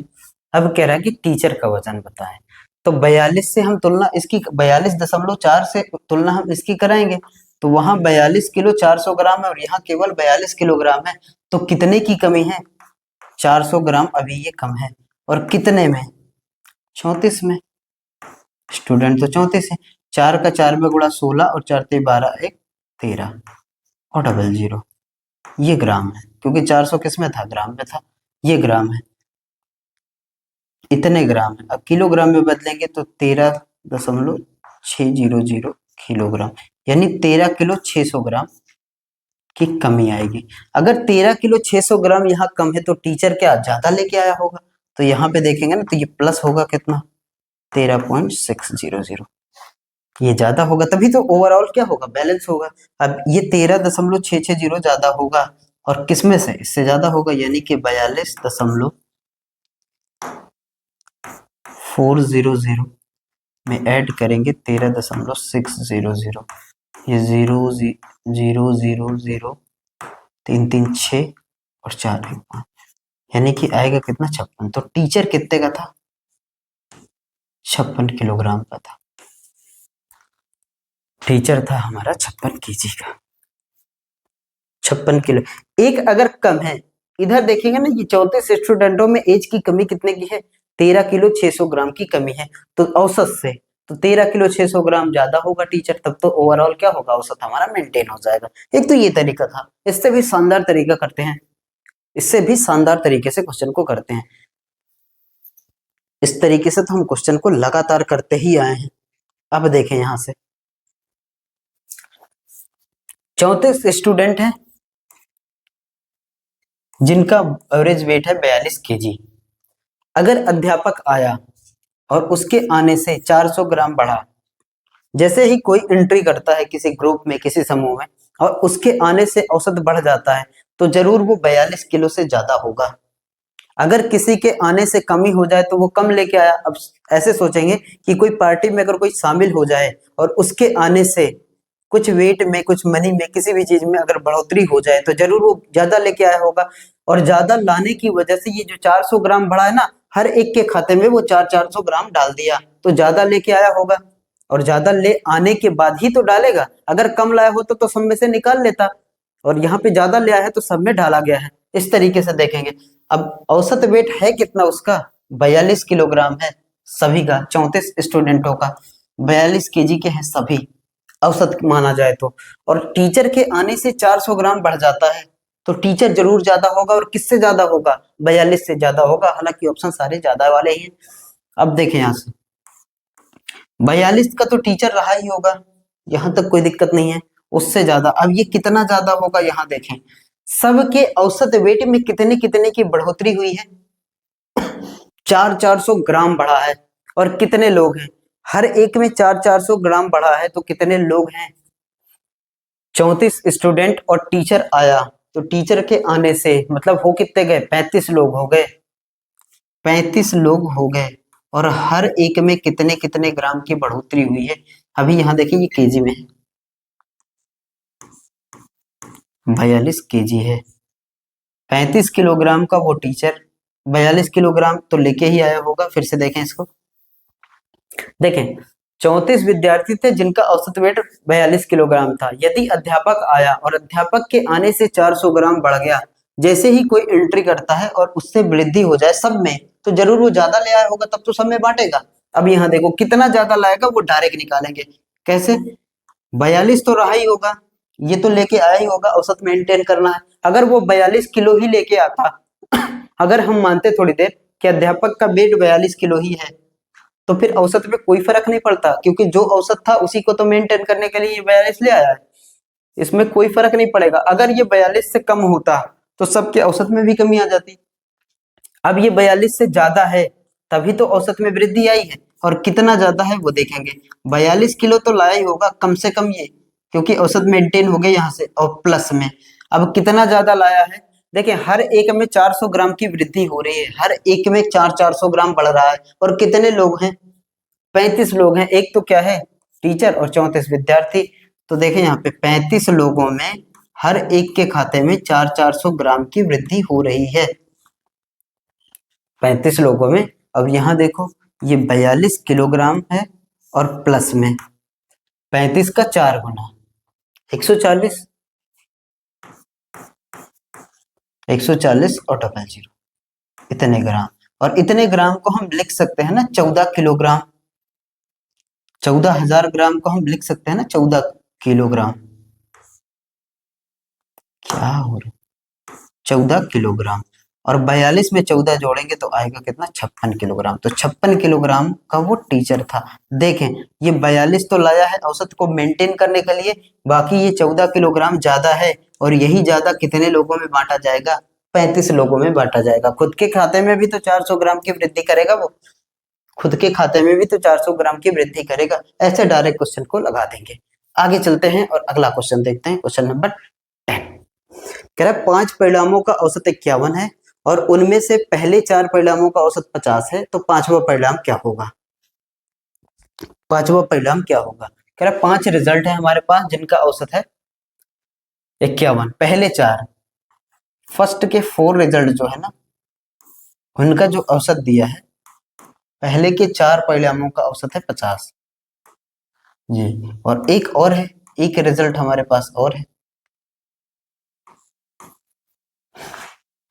अब कह रहा है कि टीचर का वजन बताएं, तो 42 से हम तुलना इसकी 42.4 से तुलना हम इसकी कराएंगे, तो वहां 42 किलो 400 ग्राम है और यहाँ केवल 42 किलोग्राम है। तो कितने की कमी है, 400 ग्राम अभी ये कम है, और कितने में, 34 में। स्टूडेंट तो 34 है, 4 का 4 में गुणा 16, और 4 ते 12 1 13, और 00 ये ग्राम है, क्योंकि 400 किस में था, ग्राम में था, ये ग्राम है, इतने ग्राम है। अब किलोग्राम में बदलेंगे तो 13.600 किलोग्राम, यानी 13 किलो 600 ग्राम की कमी आएगी। अगर 13 किलो 600 ग्राम यहाँ कम है तो टीचर क्या ज्यादा लेके आया होगा, तो यहाँ पे देखेंगे ना तो ये प्लस होगा कितना, 13.600, ये ज्यादा होगा, तभी तो ओवरऑल क्या होगा, बैलेंस होगा। अब ये 13.660 ज्यादा होगा, और किसमें से, इससे ज्यादा होगा, यानी कि 42.400 में ऐड करेंगे 13.600, ये 0 0 0 0 3 3 6 और 4 1 5, यानी कि आएगा कितना, 56। तो टीचर कितने का था, 56 किलोग्राम का था। टीचर था हमारा 56 केजी का, 56 किलो। एक अगर कम है, इधर देखेंगे ना, ये 34 स्टूडेंटों में एज की कमी कितने की है, 13 किलो 600 ग्राम की कमी है, तो औसत से तो 13 किलो 600 ग्राम ज्यादा होगा टीचर, तब तो ओवरऑल क्या होगा, औसत हमारा मेंटेन हो जाएगा। एक तो ये तरीका था, इससे भी शानदार तरीका करते हैं, इससे भी शानदार तरीके से क्वेश्चन को करते हैं। इस तरीके से तो हम क्वेश्चन को लगातार करते ही आए हैं। अब देखें यहां से 34 स्टूडेंट हैं जिनका एवरेज वेट है 42 केजी। अगर अध्यापक आया और उसके आने से 400 ग्राम बढ़ा, जैसे ही कोई एंट्री करता है किसी ग्रुप में, किसी समूह में, और उसके आने से औसत बढ़ जाता है, तो जरूर वो 42 किलो से ज्यादा होगा। अगर किसी के आने से कमी हो जाए तो वो कम लेके आया। अब ऐसे सोचेंगे कि कोई पार्टी में अगर कोई शामिल हो जाए और उसके आने से कुछ वेट में, कुछ मनी में, किसी भी चीज में अगर बढ़ोतरी हो जाए तो जरूर वो ज्यादा लेके आया होगा। और ज्यादा लाने की वजह से ये जो 400 ग्राम बढ़ा है ना, हर एक के खाते में वो 400 ग्राम डाल दिया, तो ज्यादा लेके आया होगा। और ज्यादा ले आने के बाद ही तो डालेगा, अगर कम लाया हो तो सब में से निकाल लेता, और यहाँ पे ज्यादा लिया है तो सब में डाला गया है। इस तरीके से देखेंगे। अब औसत वेट है कितना उसका, 42 किलोग्राम है सभी का, 34 स्टूडेंटों का 42 केजी के हैं सभी, औसत माना जाए तो। और टीचर के आने से 400 ग्राम बढ़ जाता है, तो टीचर जरूर ज्यादा होगा। और किससे ज्यादा होगा, 42 से ज्यादा होगा, हालांकि ऑप्शन सारे ज्यादा वाले ही हैं। अब देखें यहां से 42 का तो टीचर रहा ही होगा, यहां तक कोई दिक्कत नहीं है। उससे ज्यादा, अब ये कितना ज्यादा होगा, यहां देखें सबके औसत वेट में कितने कितने की बढ़ोतरी हुई है, 400 ग्राम बढ़ा है। और कितने लोग हैं, हर एक में 400 ग्राम बढ़ा है, तो कितने लोग हैं, 34 स्टूडेंट। और टीचर आया, तो टीचर के आने से मतलब हो कितने गए, 35 लोग हो गए, 35 लोग हो गए। और हर एक में कितने कितने ग्राम की बढ़ोतरी हुई है। अभी यहाँ देखिए ये केजी में है, 42 केजी है, 35 किलोग्राम का वो टीचर, 42 किलोग्राम तो लेके ही आया होगा। फिर से देखें इसको, देखें 34 विद्यार्थी थे जिनका औसत वेट 42 किलोग्राम था। यदि अध्यापक आया और अध्यापक के आने से 400 ग्राम बढ़ गया, जैसे ही कोई एंट्री करता है और उससे वृद्धि हो जाए सब में, तो जरूर वो ज्यादा ले आया होगा, तब तो सब में बांटेगा। अब यहाँ देखो कितना ज्यादा लाएगा वो डायरेक्ट निकालेंगे। कैसे, 42 तो रहा ही होगा, ये तो लेके आया ही होगा, औसत मेंटेन करना है। अगर वो 42 किलो ही लेके आता, अगर हम मानते थोड़ी देर कि अध्यापक का वेट 42 किलो ही है, तो फिर औसत में कोई फर्क नहीं पड़ता, क्योंकि जो औसत था उसी को तो मेंटेन करने के लिए ये 42 ले आया है, इसमें कोई फर्क नहीं पड़ेगा। अगर ये 42 से कम होता तो सबके औसत में भी कमी आ जाती। अब ये 42 से ज्यादा है, तभी तो औसत में वृद्धि आई है। और कितना ज्यादा है वो देखेंगे, 42 किलो तो लाया ही होगा कम से कम ये, क्योंकि औसत मेंटेन हो गए यहाँ से, और प्लस में अब कितना ज्यादा लाया है। देखिए हर एक में 400 ग्राम की वृद्धि हो रही है, हर एक में 400 ग्राम बढ़ रहा है। और कितने लोग हैं, 35 लोग हैं, एक तो क्या है टीचर और 34 विद्यार्थी। तो देखें यहाँ पे 35 लोगों में हर एक के खाते में 400 ग्राम की वृद्धि हो रही है, 35 लोगों में। अब यहाँ देखो ये 42 किलोग्राम है, और प्लस में 35 का 4 गुना 140, 140 और डबल जीरो, इतने ग्राम। और इतने ग्राम को हम लिख सकते हैं ना 14 किलोग्राम, 14,000 ग्राम को हम लिख सकते हैं ना 14 किलोग्राम। क्या हो रहा, 14 किलोग्राम। और 42 में 14 जोड़ेंगे तो आएगा कितना, 56 किलोग्राम। तो 56 किलोग्राम का वो टीचर था। देखें ये 42 तो लाया है औसत को मेंटेन करने के लिए, बाकी ये 14 किलोग्राम ज्यादा है। और यही ज्यादा कितने लोगों में बांटा जाएगा, 35 लोगों में बांटा जाएगा। खुद के खाते में भी तो 400 ग्राम की वृद्धि करेगा वो, खुद के खाते में भी तो 400 ग्राम की वृद्धि करेगा। ऐसे डायरेक्ट क्वेश्चन को लगा देंगे। आगे चलते हैं और अगला क्वेश्चन देखते हैं, क्वेश्चन नंबर 10। कह रहा है 5 परिणामों का औसत 51 है और उनमें से पहले 4 परिणामों का औसत 50 है, तो पांचवा परिणाम क्या होगा, पांचवा परिणाम क्या होगा। कह रहा है 5 रिजल्ट है हमारे पास जिनका औसत है 51, पहले 4, फर्स्ट के 4 रिजल्ट जो है ना उनका जो औसत दिया है, पहले के 4 परिणामों का औसत है 50 जी। और एक और है, एक रिजल्ट हमारे पास और है,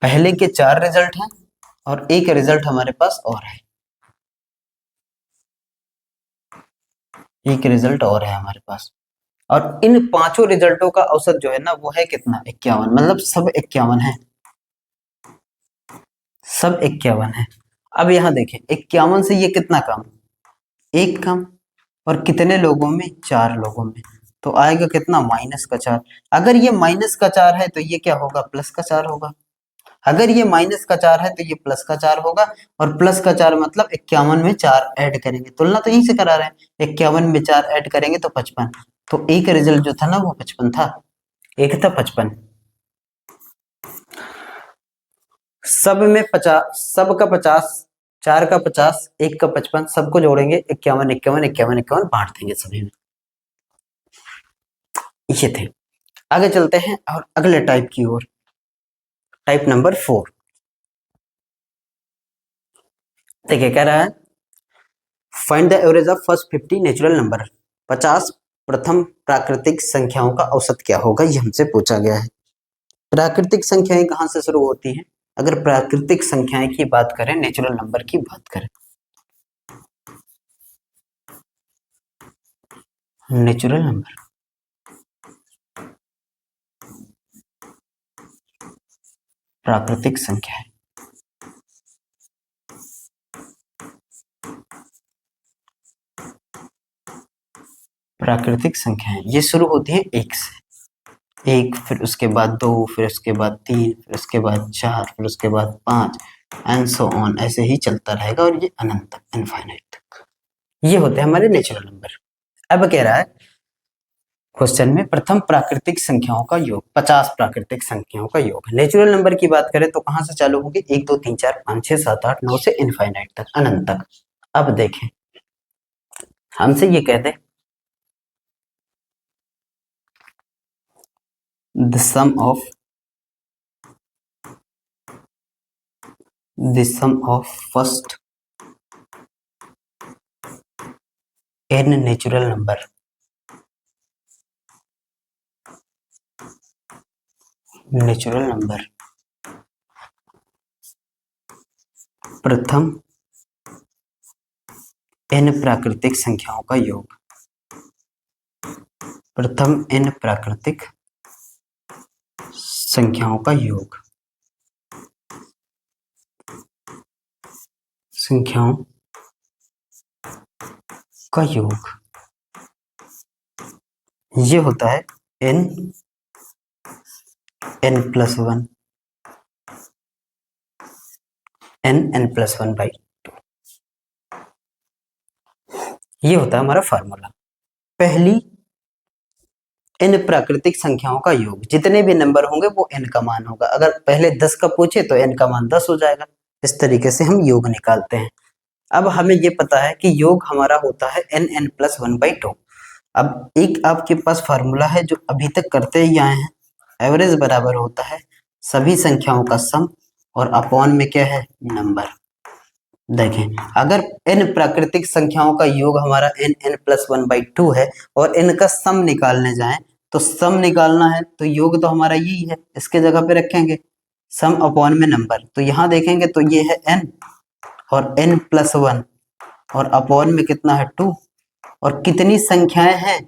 पहले के 4 रिजल्ट हैं और एक रिजल्ट हमारे पास और है, एक रिजल्ट और है हमारे पास। और इन पांचों रिजल्टों का औसत जो है ना वो है कितना, 51, मतलब सब 51 है, सब 51 है। अब यहाँ देखें 51 से ये कितना कम, एक कम, और कितने लोगों में, 4 लोगों में, तो आएगा कितना, -4। अगर ये -4 है तो ये क्या होगा, +4 होगा। अगर ये -4 है तो ये +4 होगा। और +4 मतलब 51 में 4 ऐड करेंगे, तुलना तो यहीं से करा रहे हैं, 51 में 4 ऐड करेंगे तो 55। तो एक रिजल्ट जो था ना वो 55 था, एक था 55। सब में 50, सब का 50, 4 का 50, एक का 55, सबको जोड़ेंगे 51 51 51 51 बांट देंगे सभी में। ये थे। आगे चलते हैं और अगले टाइप की ओर, टाइप नंबर 4। देखिए कह रहा है find the average of first 50 natural number. 50 प्रथम प्राकृतिक संख्याओं का औसत क्या होगा, ये हमसे पूछा गया है। प्राकृतिक संख्याएं कहां से शुरू होती हैं, अगर प्राकृतिक संख्याएं की बात करें, नेचुरल नंबर की बात करें, नेचुरल नंबर प्राकृतिक संख्या है, प्राकृतिक संख्याएं ये शुरू होती है 1 से, 1, फिर उसके बाद 2, फिर उसके बाद 3, फिर उसके बाद 4, फिर उसके बाद 5, एंड सो ऑन, ऐसे ही चलता रहेगा और ये अनंत तक, इनफाइनाइट तक, ये होते हैं हमारे नेचुरल नंबर। अब कह रहा है क्वेश्चन में प्रथम प्राकृतिक संख्याओं का योग, 50 प्राकृतिक संख्याओं का योग। नेचुरल नंबर की बात करें तो कहां से चालू होगी, 1 2 3 4 5 6 7 8 9 से इनफाइनाइट तक, अनंत तक। अब देखें हमसे ये कहते the sum of first n natural number, natural number प्रथम n प्राकृतिक संख्याओं का योग, प्रथम n प्राकृतिक संख्याओं का योग, संख्याओं का योग, ये होता है n n+1, n+1/2, ये होता है हमारा फार्मूला। पहली n प्राकृतिक संख्याओं का योग, जितने भी नंबर होंगे वो n का मान होगा। अगर पहले 10 का पूछे तो n का मान 10 हो जाएगा। इस तरीके से हम योग निकालते हैं। अब हमें ये पता है कि योग हमारा होता है n+1/2। अब एक आपके पास फार्मूला है जो अभी तक करते ही आए हैं, एवरेज बराबर होता है सभी संख्याओं का सम और अपॉन में क्या है, नंबर। देखें अगर n प्राकृतिक संख्याओं का योग हमारा n+1/2 है और n का सम निकालने जाएं तो सम निकालना है तो योग तो हमारा यही है, इसके जगह पे रखेंगे सम अपॉन में नंबर। तो यहाँ देखेंगे तो ये है n और n+1 और अपॉन में कितना है 2, और कितनी संख्याएं हैं,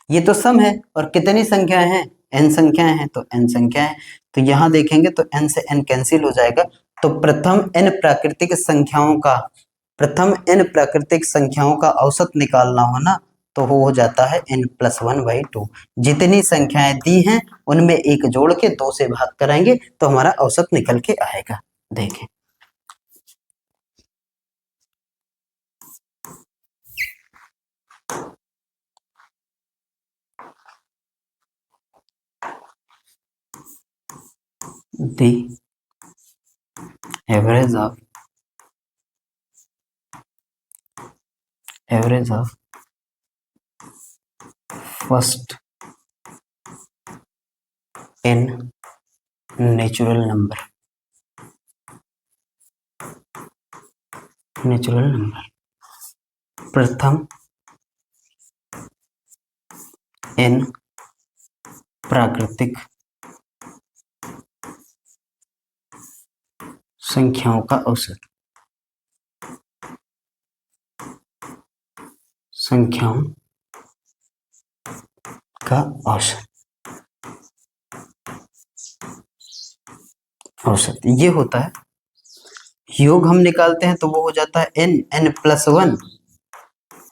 ये तो सम है, और कितनी संख्याएं हैं, n संख्याएं हैं, तो n संख्याएं। तो यहाँ देखेंगे तो n से n कैंसिल हो जाएगा। तो प्रथम n प्राकृतिक संख्याओं का औसत निकालना हो ना, तो वो हो जाता है n+1/2। जितनी संख्याएं दी हैं उनमें एक जोड़ के 2 से भाग कराएंगे तो हमारा औसत निकल के आएगा। देखें the average of first n natural number, प्रथम n प्राकृतिक संख्याओं का औसत, संख्याओं का औसत, औसत ये होता है। योग हम निकालते हैं तो वो हो जाता है n+1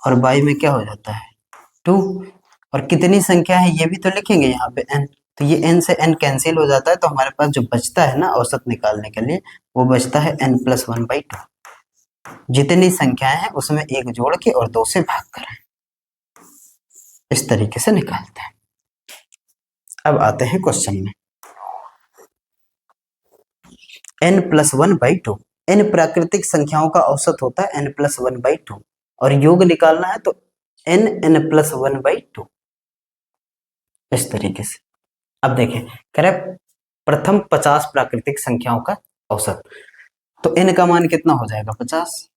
और बाई में क्या हो जाता है 2। और कितनी संख्या है ये भी तो लिखेंगे यहाँ पे n, तो ये n से n कैंसिल हो जाता है, तो हमारे पास जो बचता है ना औसत निकालने के लिए वो बचता है n+1/2। जितनी संख्याएं हैं उसमें एक जोड़ के और 2 से भाग करें, इस तरीके से निकालते हैं। अब आते हैं क्वेश्चन में। n+1/2, n प्राकृतिक संख्याओं का औसत होता है n+1/2 और योग निकालना है तो n+1/2, इस तरीके से। अब देखें, कह रहे प्रथम 50 प्राकृतिक संख्याओं का औसत, तो n का मान कितना हो जाएगा 50,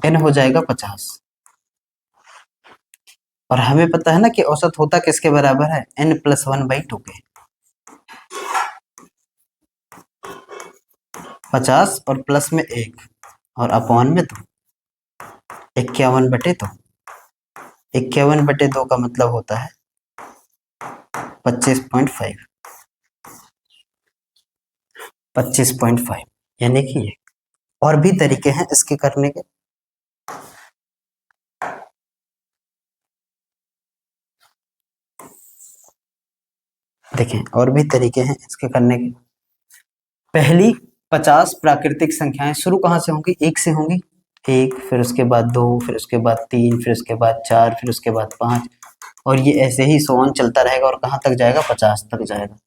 n हो जाएगा 50। और हमें पता है ना कि औसत होता किसके बराबर है n+1/2 के, 50 और प्लस में 1 और अपॉन में 2, 51/2। 51/2 का मतलब होता है 25.5, 25.5, यानी कि ये। और भी तरीके हैं इसके करने के, देखें और भी तरीके हैं इसके करने के। पहली 50 प्राकृतिक संख्याएं शुरू कहाँ से होंगी, 1 से होंगी, 1, फिर उसके बाद 2, फिर उसके बाद 3, फिर उसके बाद 4, फिर उसके बाद 5, और ये ऐसे ही सोन चलता रहेगा और कहाँ तक जाएगा 50 तक जाएगा,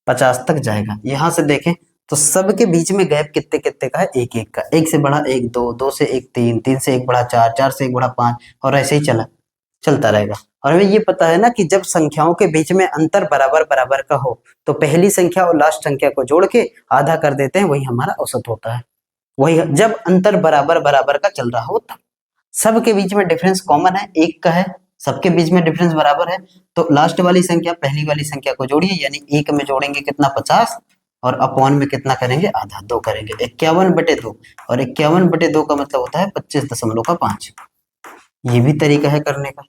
50 तक जाएगा। यहां से देखें तो सबके बीच में गैप कितने कितने का है, 1 1 का, 1 से बढ़ा 1 2, 2 से 1 3, 3 से 1 बढ़ा 4, 4 से 1 बढ़ा 5, और ऐसे ही चलता रहेगा। और हमें ये पता है ना कि जब संख्याओं के बीच में अंतर बराबर बराबर का हो तो पहली संख्या और लास्ट संख्या को जोड़ के आधा कर देते हैं, वही हमारा औसत होता है। वही जब अंतर बराबर बराबर का चल रहा हो तब, सबके बीच में डिफरेंस कॉमन है, 1 का है, सबके बीच में डिफरेंस बराबर है, तो लास्ट वाली संख्या पहली वाली संख्या को जोड़िए, यानी 1 में जोड़ेंगे कितना 50 और अपॉन में कितना करेंगे आधा, 2 करेंगे, 51/2, और 51/2 का मतलब होता है 25.5। ये भी तरीका है करने का।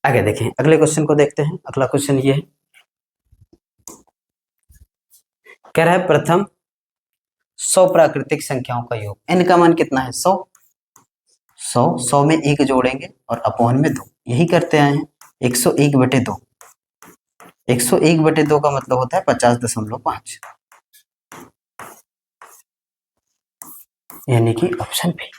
आगे देखें, अगले क्वेश्चन को देखते हैं। अगला क्वेश्चन ये है, कह रहा है प्रथम 100 प्राकृतिक संख्याओं का योग, n का मान कितना है 100, 100 में 1 जोड़ेंगे और अपॉन में 2, यही करते आए हैं। 101/2, 101/2 का मतलब होता है 50.5, यानी कि ऑप्शन बी।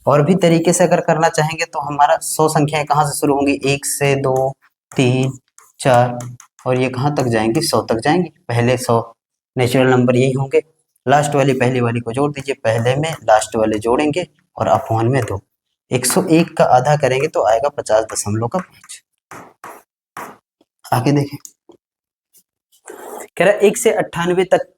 और भी तरीके से अगर करना चाहेंगे तो हमारा 100 संख्याएं कहाँ से शुरू होंगी, 1 से 2, 3, 4, और ये कहाँ तक जाएंगी 100 तक जाएंगी। पहले 100 नेचुरल नंबर यही होंगे, लास्ट वाली पहली वाली को जोड़ दीजिए, पहले में लास्ट वाले जोड़ेंगे और अपॉन में 2, 101 का आधा करेंगे तो आएगा 50.5। आगे देखें, कह रहा 1 से 98 तक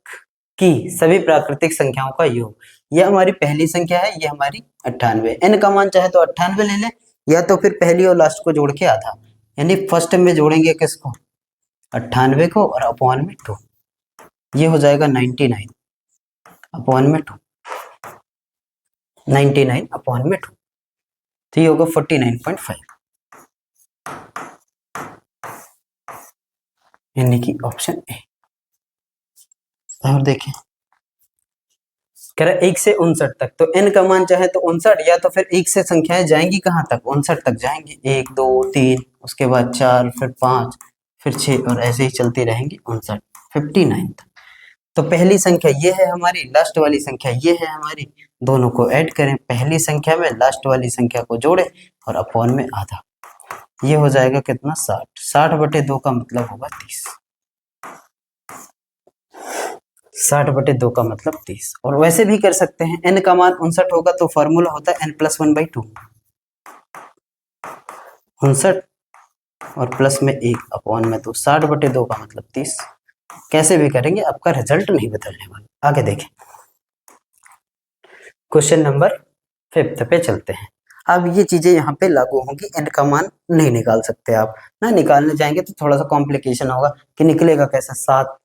की सभी प्राकृतिक संख्याओं का योग, यह हमारी पहली संख्या है, ये हमारी 98, n का मान चाहे तो 98 ले लें या तो फिर पहली और लास्ट को जोड़ के आधा, यानी फर्स्ट में जोड़ेंगे किसको 98 को और अपॉन में 2, ये हो जाएगा 99 अपॉन में 2, 99 अपॉन में 2, तो ये होगा 49.5, यानी कि ऑप्शन ए। और देखें, कह रहा 1 से 59 तक, तो n का मान चाहे तो 59 या तो फिर 1 से संख्याएं जाएंगी कहां तक 59 तक जाएंगी, 1 2 3, उसके बाद 4, फिर 5, फिर 6, और ऐसे ही चलती रहेंगी 59 59 तक। तो पहली संख्या ये है हमारी, लास्ट वाली संख्या ये है हमारी, दोनों को ऐड करें, पहली संख्या में लास्ट वाली संख्या को जोड़े और अपॉन में आधा, ये हो जाएगा कितना 60, 60/2 का मतलब होगा 30। 60/2 का मतलब 30। और वैसे भी कर सकते हैं, n का मान 59 होगा तो फॉर्मूला होता है n+1/2, 59 और प्लस में 1 अपॉन में 2, 60/2 का मतलब 30। कैसे भी करेंगे आपका रिजल्ट नहीं बदलने वाला। आगे देखें, क्वेश्चन नंबर 5 पे चलते हैं। अब ये चीजें यहाँ पे लागू होंगी, n का मान नहीं निकाल सकते आप ना, निकालने जाएंगे तो थोड़ा सा कॉम्प्लिकेशन होगा कि निकलेगा कैसे 7,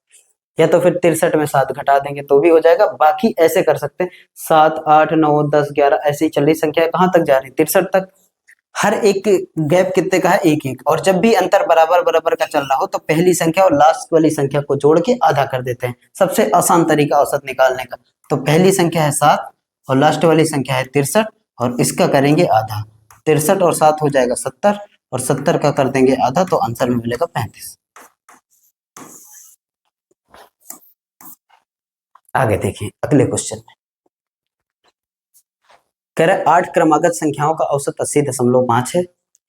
या तो फिर 63 में 7 घटा देंगे तो भी हो जाएगा। बाकी ऐसे कर सकते हैं 7 8 9 10 11 ऐसे ही चल रही संख्या कहाँ तक जा रही है 63 तक। हर एक गैप कितने का है 1 1, और जब भी अंतर बराबर बराबर का चल रहा हो तो पहली संख्या और लास्ट वाली संख्या को जोड़ के आधा कर देते हैं। सबसे आसान तरीका औसत निकालने का। तो पहली संख्या है 7 और लास्ट वाली संख्या है 63 और इसका करेंगे आधा। 63 और 7 हो जाएगा 70 और 70 का कर देंगे आधा तो आंसर में मिलेगा 35। आगे देखिए अगले क्वेश्चन में कह रहा है 8 क्रमागत संख्याओं का औसत 80.5 है।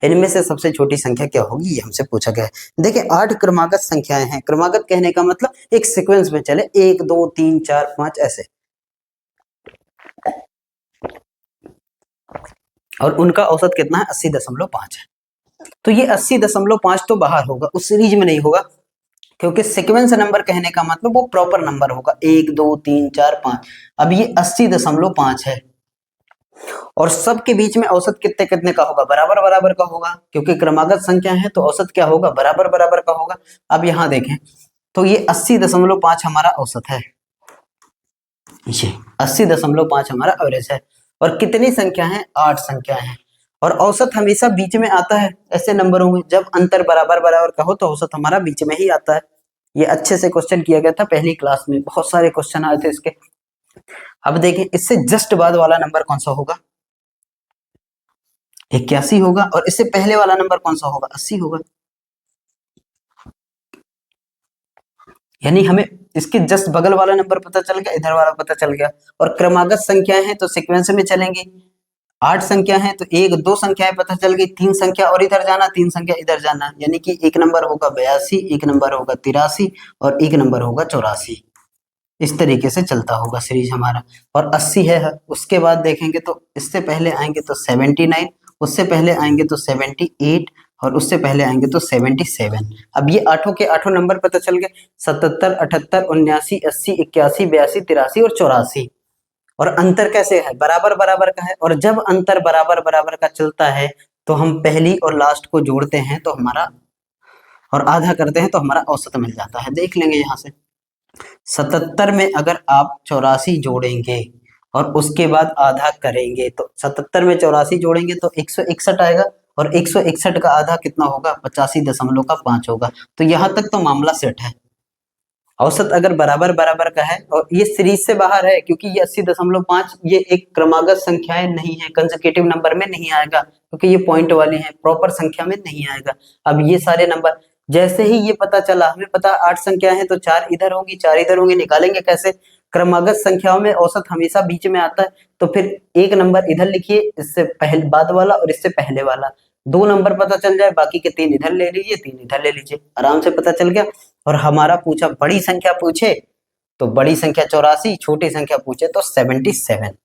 इनमें से सबसे छोटी संख्या क्या होगी, ये हमसे पूछा गया है। देखिए 8 क्रमागत संख्याएं हैं। क्रमागत कहने का मतलब एक सीक्वेंस में चले, 1 2 3 4 5 ऐसे, और उनका औसत कितना है 80.5 है। तो ये 80.5 तो बाहर होगा, उस सीरीज में नहीं होगा, क्योंकि सीक्वेंस नंबर कहने का मतलब वो प्रॉपर नंबर होगा 1 2 3 4 5। अब ये 80.5 है और सबके बीच में औसत कितने कितने का होगा, बराबर बराबर का होगा, क्योंकि क्रमागत संख्या है तो औसत क्या होगा, बराबर बराबर का होगा। अब यहां देखें तो ये 80.5 हमारा औसत है, ये 80.5 हमारा एवरेज है। और कितनी संख्या है, 8 संख्या है। और औसत हमेशा बीच में आता है ऐसे नंबरों में, जब अंतर बराबर बराबर का हो तो औसत हमारा बीच में ही आता है। ये अच्छे से क्वेश्चन किया गया था पहली क्लास में, बहुत सारे क्वेश्चन आए थे इसके। अब देखें इससे जस्ट बाद वाला नंबर कौन सा होगा, 81 होगा, और इससे पहले वाला नंबर कौन सा होगा, 80 होगा। यानी हमें इसके जस्ट बगल वाला नंबर पता चल गया, इधर वाला पता चल गया। और क्रमागत संख्याएं हैं तो सीक्वेंस में चलेंगे, 8 संख्या है तो 1 2 संख्याएं पता चल गई, 3 संख्या और इधर जाना, 3 संख्या इधर जाना, यानी कि एक नंबर होगा 82, एक नंबर होगा 83 और एक नंबर होगा 84। इस तरीके से चलता होगा सीरीज हमारा। और 80 है, उसके बाद देखेंगे तो इससे पहले आएंगे तो 79, उससे पहले आएंगे तो 78 और उससे पहले आएंगे तो 77। अब ये आठों के आठों नंबर पता चल गए, 77 78 79 80 81 82 83 और 84। और अंतर कैसे है, बराबर बराबर का है। और जब अंतर बराबर बराबर का चलता है तो हम पहली और लास्ट को जोड़ते हैं तो हमारा, और आधा करते हैं तो हमारा औसत मिल जाता है। देख लेंगे यहाँ से 77 में अगर आप 84 जोड़ेंगे और उसके बाद आधा करेंगे तो 77 में 84 जोड़ेंगे तो 161 आएगा, और 161 का आधा कितना होगा, 85.5 होगा। तो यहाँ तक तो मामला सेट है। औसत अगर बराबर बराबर का है और ये सीरीज से बाहर है, क्योंकि ये 80.5 ये एक क्रमागत संख्याएं नहीं है, कंसेक्यूटिव नंबर में नहीं आएगा, क्योंकि ये पॉइंट वाले हैं, प्रॉपर संख्या में नहीं आएगा। अब ये सारे नंबर जैसे ही ये पता चला, हमें पता 8 संख्या है तो 4 इधर होंगी 4 इधर होंगी, निकालेंगे कैसे, क्रमागत संख्याओं में औसत हमेशा बीच में आता है। तो फिर एक नंबर इधर लिखिए, इससे पहले बाद वाला और इससे पहले वाला, 2 नंबर पता चल जाए, बाकी के 3 इधर ले लीजिए 3 इधर ले लीजिए, आराम से पता चल गया। और हमारा पूछा बड़ी संख्या पूछे तो बड़ी संख्या 84, छोटी संख्या पूछे तो 77,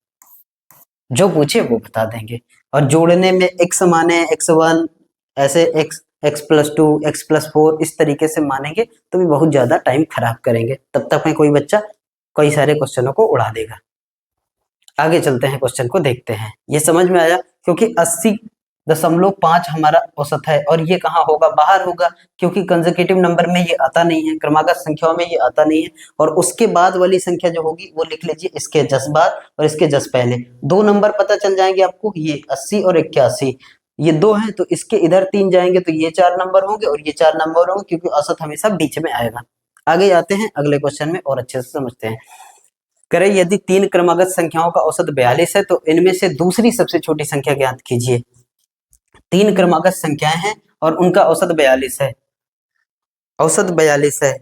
जो पूछे वो बता देंगे। और जोड़ने में x माने x1, ऐसे x+2 x+4 इस तरीके से मानेंगे तो भी बहुत ज्यादा टाइम खराब करेंगे, तब तक में कोई बच्चा कई सारे क्वेश्चनों को उड़ा देगा। आगे चलते हैं, क्वेश्चन को देखते हैं। ये समझ में आया, क्योंकि 80.5 हमारा औसत है और ये कहाँ होगा, बाहर होगा, क्योंकि कंसेक्यूटिव नंबर में ये आता नहीं है, क्रमागत संख्याओं में ये आता नहीं है। और उसके बाद वाली संख्या जो होगी वो लिख लीजिए इसके जस्ट बाद और इसके जस्ट पहले, 2 नंबर पता चल जाएंगे आपको, ये 80 और 81, ये 2 हैं तो इसके इधर 3 जाएंगे तो ये 4 नंबर होंगे और ये 4 नंबर होंगे, क्योंकि औसत हमेशा बीच में आएगा। आगे जाते हैं अगले क्वेश्चन में और अच्छे से समझते हैं। करें यदि 3 क्रमागत संख्याओं का औसत 42 है तो इनमें से दूसरी सबसे छोटी संख्या ज्ञात कीजिए। 3 क्रमागत संख्याएं हैं और उनका औसत 42 है, औसत 42 है।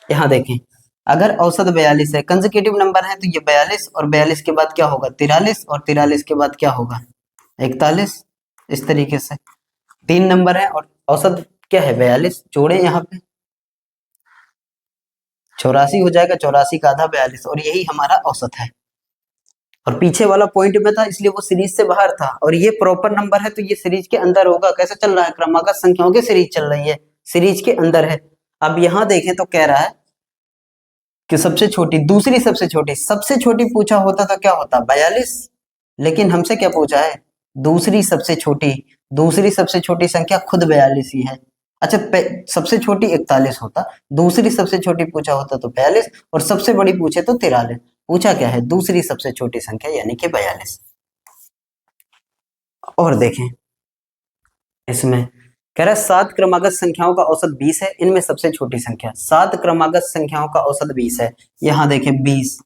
यहां देखें अगर औसत 42 है, कंसेक्यूटिव नंबर है तो ये 42 और 42 के बाद क्या होगा 43 और 43 के बाद क्या होगा 41, इस तरीके से 3 नंबर है और औसत क्या है 42, जोड़े यहाँ पे 84 हो जाएगा, 84 का आधा 42, और यही हमारा औसत है। और पीछे वाला पॉइंट में था इसलिए वो सीरीज से बाहर था, और ये प्रॉपर नंबर है तो ये सीरीज के अंदर होगा। कैसे चल रहा है, क्रमागत संख्याओं की सीरीज चल रही है, सीरीज के अंदर है। अब यहां देखें तो कह रहा है कि सबसे छोटी, दूसरी सबसे छोटी, सबसे छोटी पूछा होता तो क्या होता 42, लेकिन हमसे क्या पूछा है दूसरी सबसे छोटी। दूसरी सबसे छोटी संख्या खुद 42 ही है। अच्छा, सबसे छोटी 41 होता, दूसरी सबसे छोटी पूछा होता तो 42, और सबसे बड़ी पूछे तो 43। पूछा क्या है दूसरी सबसे छोटी संख्या यानी कि 42। और देखें इसमें कह रहा है 7 क्रमागत संख्याओं का औसत 20 है, इनमें सबसे छोटी संख्या। 7 क्रमागत संख्याओं का औसत 20 है, यहाँ देखें 20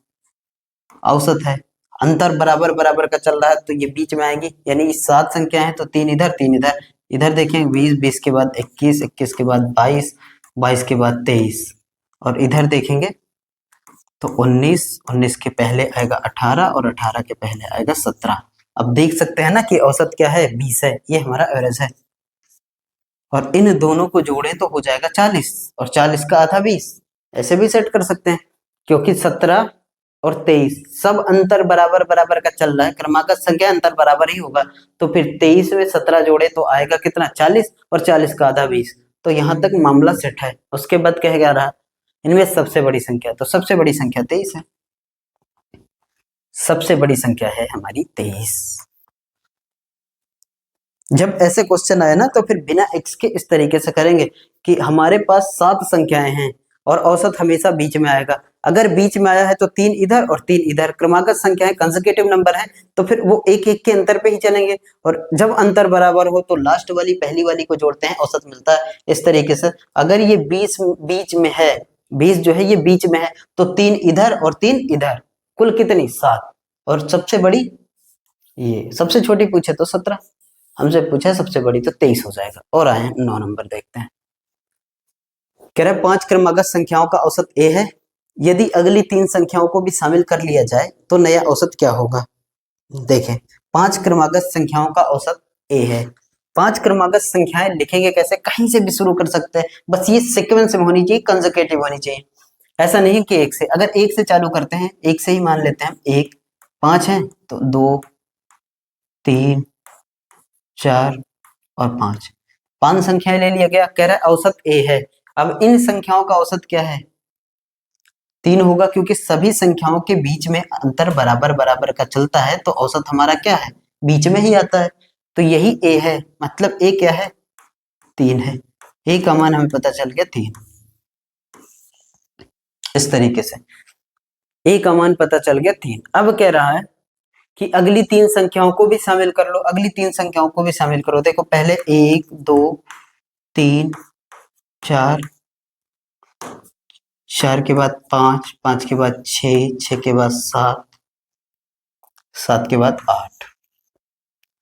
औसत है, अंतर बराबर बराबर का चल रहा है तो ये बीच में आएंगी, यानी 7 संख्या है तो 3 इधर 3 इधर। इधर देखें 20, 20 के बाद 21, 21 के बाद 22, 22 के बाद 23, और इधर देखेंगे तो 19, 19 के पहले आएगा 18, और 18 के पहले आएगा 17। अब देख सकते हैं ना कि औसत क्या है 20 है, ये हमारा एवरेज है। और इन दोनों को जोड़े तो हो जाएगा 40, और 40 का आधा 20, ऐसे भी सेट कर सकते हैं, क्योंकि 17 और 23 सब अंतर बराबर बराबर का चल रहा है, क्रमागत संख्या अंतर बराबर ही होगा। तो फिर 23 में 17 जोड़े तो आएगा कितना 40, और 40 का आधा 20। तो यहां तक मामला सेट है। उसके बाद कह रहा इनमें सबसे बड़ी संख्या, तो सबसे बड़ी संख्या 23 है, सबसे बड़ी संख्या है हमारी 23। जब ऐसे क्वेश्चन आए ना तो फिर बिना एक्स के इस तरीके से करेंगे कि हमारे पास 7 संख्याएं हैं और औसत हमेशा बीच में आएगा। अगर बीच में आया है तो 3 इधर और 3 इधर, क्रमागत संख्याएं कंसेक्यूटिव नंबर है तो फिर वो एक एक के अंतर पे ही चलेंगे। और जब अंतर बराबर हो तो लास्ट वाली पहली वाली को जोड़ते हैं, औसत मिलता है। इस तरीके से अगर ये 20 बीच में है, 20 जो है ये बीच में है, तो 3 इधर और 3 इधर, कुल कितनी 7। और सबसे बड़ी, ये सबसे छोटी पूछे तो 17, हमसे पूछा सबसे बड़ी तो 23 हो जाएगा। और आए 9 नंबर देखते हैं। कह रहा है 5 क्रमागत संख्याओं का औसत ए है, यदि अगली 3 संख्याओं को भी शामिल कर लिया जाए तो नया औसत क्या होगा। देखें 5 क्रमागत संख्याओं का औसत ए है। 5 क्रमागत संख्याएं लिखेंगे कैसे, कहीं से भी शुरू कर सकते हैं, बस ये सीक्वेंस में होनी चाहिए, कंसेक्यूटिव होनी चाहिए। ऐसा नहीं कि एक से, अगर एक से चालू करते हैं, एक से ही मान लेते हैं, एक 5 है तो 2 3 4 और 5, 5 संख्याएं ले लिया गया। कह रहा है औसत ए है। अब इन संख्याओं का औसत क्या है 3 होगा, क्योंकि सभी संख्याओं के बीच में अंतर बराबर बराबर का चलता है तो औसत हमारा क्या है बीच में ही आता है। तो यही ए है, मतलब ए क्या है 3 है। ए का मान हमें पता चल गया 3। इस तरीके से ए का मान पता चल गया 3। अब कह रहा है कि अगली 3 संख्याओं को भी शामिल कर लो, अगली 3 संख्याओं को भी शामिल करो। देखो पहले 1 2 3 4, 4 के बाद 5, 5 के बाद 6, 6 के बाद 7, 7 के बाद 8,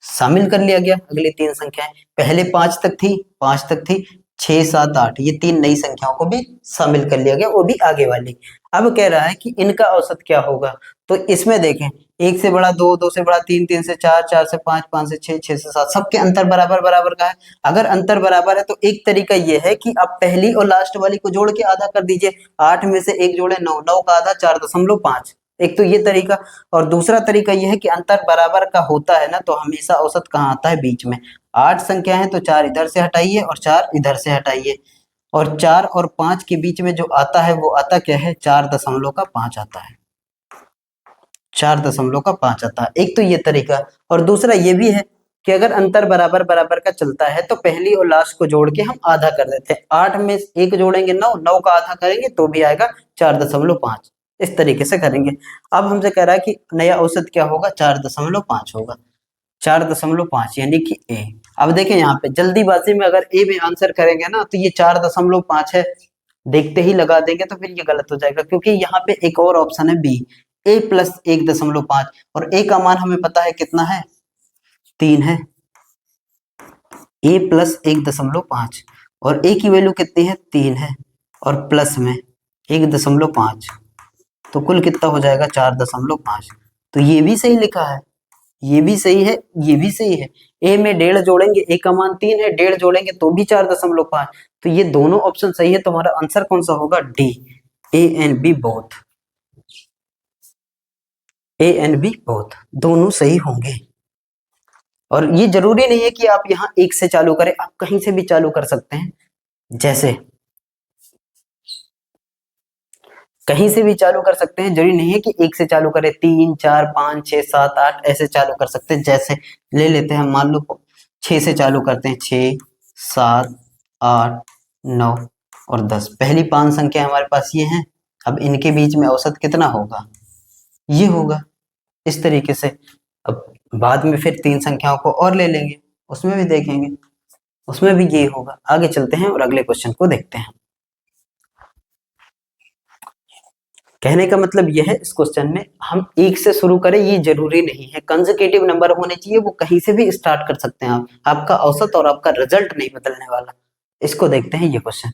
शामिल कर लिया गया अगली 3 संख्याएं। पहले 5 तक थी, 5 तक थी, 6 7 8, ये 3 नई संख्याओं को भी शामिल कर लिया गया, वो भी आगे वाली। अब कह रहा है कि इनका औसत क्या होगा। तो इसमें देखें 1 से बड़ा 2, 2 से बड़ा 3, 3 से 4, 4 से 5, 5 से 6, 6 से 7, सबके अंतर बराबर बराबर का है। अगर अंतर बराबर है तो एक तरीका ये है कि आप पहली और लास्ट वाली को जोड़ के आधा कर दीजिए। 8 में से 1 जोड़े 9, 9 का आधा 4.5। एक तो ये तरीका, और दूसरा तरीका ये है कि अंतर बराबर का होता है ना तो हमेशा औसत कहाँ आता है बीच में। 8 संख्या है तो 4 इधर से हटाइए और 4 इधर से हटाइए, और 4 और 5 के बीच में जो आता है वो आता क्या है 4.5 आता है, 4.5 आता है। एक तो ये तरीका, और दूसरा ये भी है कि अगर अंतर बराबर बराबर का चलता है तो पहली और लास्ट को जोड़ के हम आधा कर देते हैं। 8 में 1 जोड़ेंगे 9, 9 का आधा करेंगे तो भी आएगा 4.5। इस तरीके से करेंगे। अब हमसे कह रहा है कि नया औसत क्या होगा 4.5 होगा, 4.5 यानी कि ए। अब देखें यहाँ पे जल्दीबाजी में अगर ए में आंसर करेंगे ना तो ये 4.5 है, देखते ही लगा देंगे तो फिर ये गलत हो जाएगा, क्योंकि यहाँ पे एक और ऑप्शन है बी, ए प्लस 1.5, और ए का मान हमें पता है कितना है 3 है, ए प्लस 1.5, और ए की वैल्यू कितनी है 3 है, और प्लस में 1.5, तो कुल कितना हो जाएगा 4.5। तो ये भी सही लिखा है, ये भी सही है, ये भी सही है। ए में 1.5 जोड़ेंगे, ए का मान 3 है, 1.5 जोड़ेंगे तो भी 4.5। तो ये दोनों ऑप्शन सही है, तो हमारा आंसर कौन सा होगा D, A and B both, A and B both दोनों सही होंगे। और ये जरूरी नहीं है कि आप यहाँ एक से चालू करें, आप कहीं से भी चालू कर सकते हैं। जैसे कहीं से भी चालू कर सकते हैं, जरूरी नहीं है कि एक से चालू करें, 3 4 5 6 7 8 ऐसे चालू कर सकते हैं। जैसे ले लेते हैं, मान लो 6 से चालू करते हैं, 6 7 8 9 और 10। पहली 5 संख्या हमारे पास ये हैं। अब इनके बीच में औसत कितना होगा, ये होगा। इस तरीके से अब बाद में फिर 3 संख्याओं को और ले लेंगे, उसमें भी देखेंगे, उसमें भी ये होगा। आगे चलते हैं और अगले क्वेश्चन को देखते हैं। कहने का मतलब यह है, इस क्वेश्चन में हम एक से शुरू करें ये जरूरी नहीं है, कंसेक्यूटिव नंबर होने चाहिए, वो कहीं से भी स्टार्ट कर सकते हैं आप। आपका औसत और आपका रिजल्ट नहीं बदलने वाला। इसको देखते हैं। ये क्वेश्चन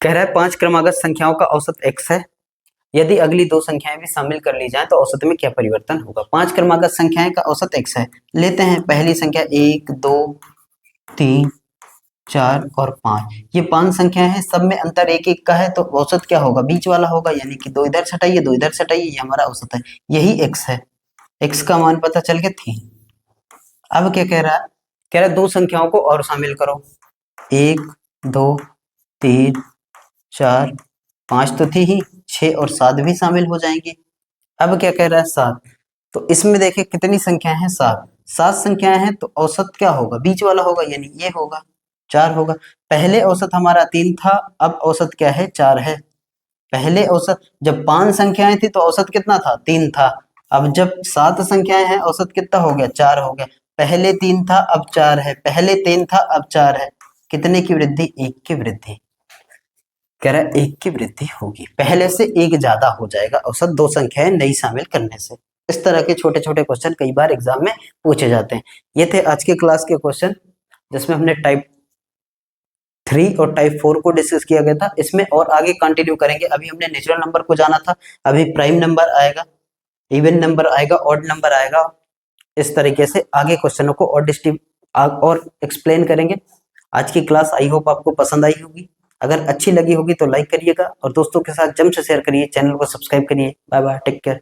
कह रहा है 5 क्रमागत संख्याओं का औसत x है, यदि अगली 2 संख्याएं भी शामिल कर ली जाएं तो औसत में क्या परिवर्तन होगा। 5 क्रमागत संख्याएं का औसत x है। लेते हैं पहली संख्या 1 2 3 4 और 5। ये 5 संख्याएं हैं, सब में अंतर 1 1 का है, तो औसत क्या होगा, बीच वाला होगा। यानी कि 2 इधर सटाइए 2 इधर सटाइए, ये हमारा औसत है। यही x है। x का मान पता चल गया 3। अब क्या कह रहा है, कह रहा है 2 संख्याओं को और शामिल करो। 1 2 3 4 5 तो थी ही, 6 और 7 भी शामिल हो जाएंगे। अब क्या कह रहा है 7। तो इसमें देखिए कितनी संख्याएं हैं, 7। 7 संख्याएं हैं तो औसत क्या होगा, बीच वाला होगा, यानी ये होगा 4 होगा। पहले औसत हमारा 3 था, अब औसत क्या है, 4 है। पहले औसत जब 5 संख्याएं थी तो औसत कितना था, 3 था। अब जब 7 संख्याएं हैं, औसत कितना हो गया, 4 हो गया। पहले 3 था, अब 4 है। पहले 3 था, अब 4 है। कितने की वृद्धि, 1 की वृद्धि। कह रहा है 1 की वृद्धि होगी, पहले से 1 ज्यादा हो जाएगा औसत 2 संख्याएं नई शामिल करने से। इस तरह के छोटे छोटे क्वेश्चन कई बार एग्जाम में पूछे जाते हैं। ये थे आज के क्लास के क्वेश्चन, जिसमें हमने टाइप 3 और टाइप 4 को डिस्कस किया गया था। इसमें और आगे कंटिन्यू करेंगे। अभी हमने नेचुरल नंबर को जाना था, अभी प्राइम नंबर आएगा, इवन नंबर आएगा, ऑड नंबर आएगा। इस तरीके से आगे क्वेश्चनों को और एक्सप्लेन करेंगे। आज की क्लास आई होप आपको पसंद आई होगी। अगर अच्छी लगी होगी तो लाइक करिएगा और दोस्तों के साथ जम से शेयर करिए, चैनल को सब्सक्राइब करिए। Bye bye, take care.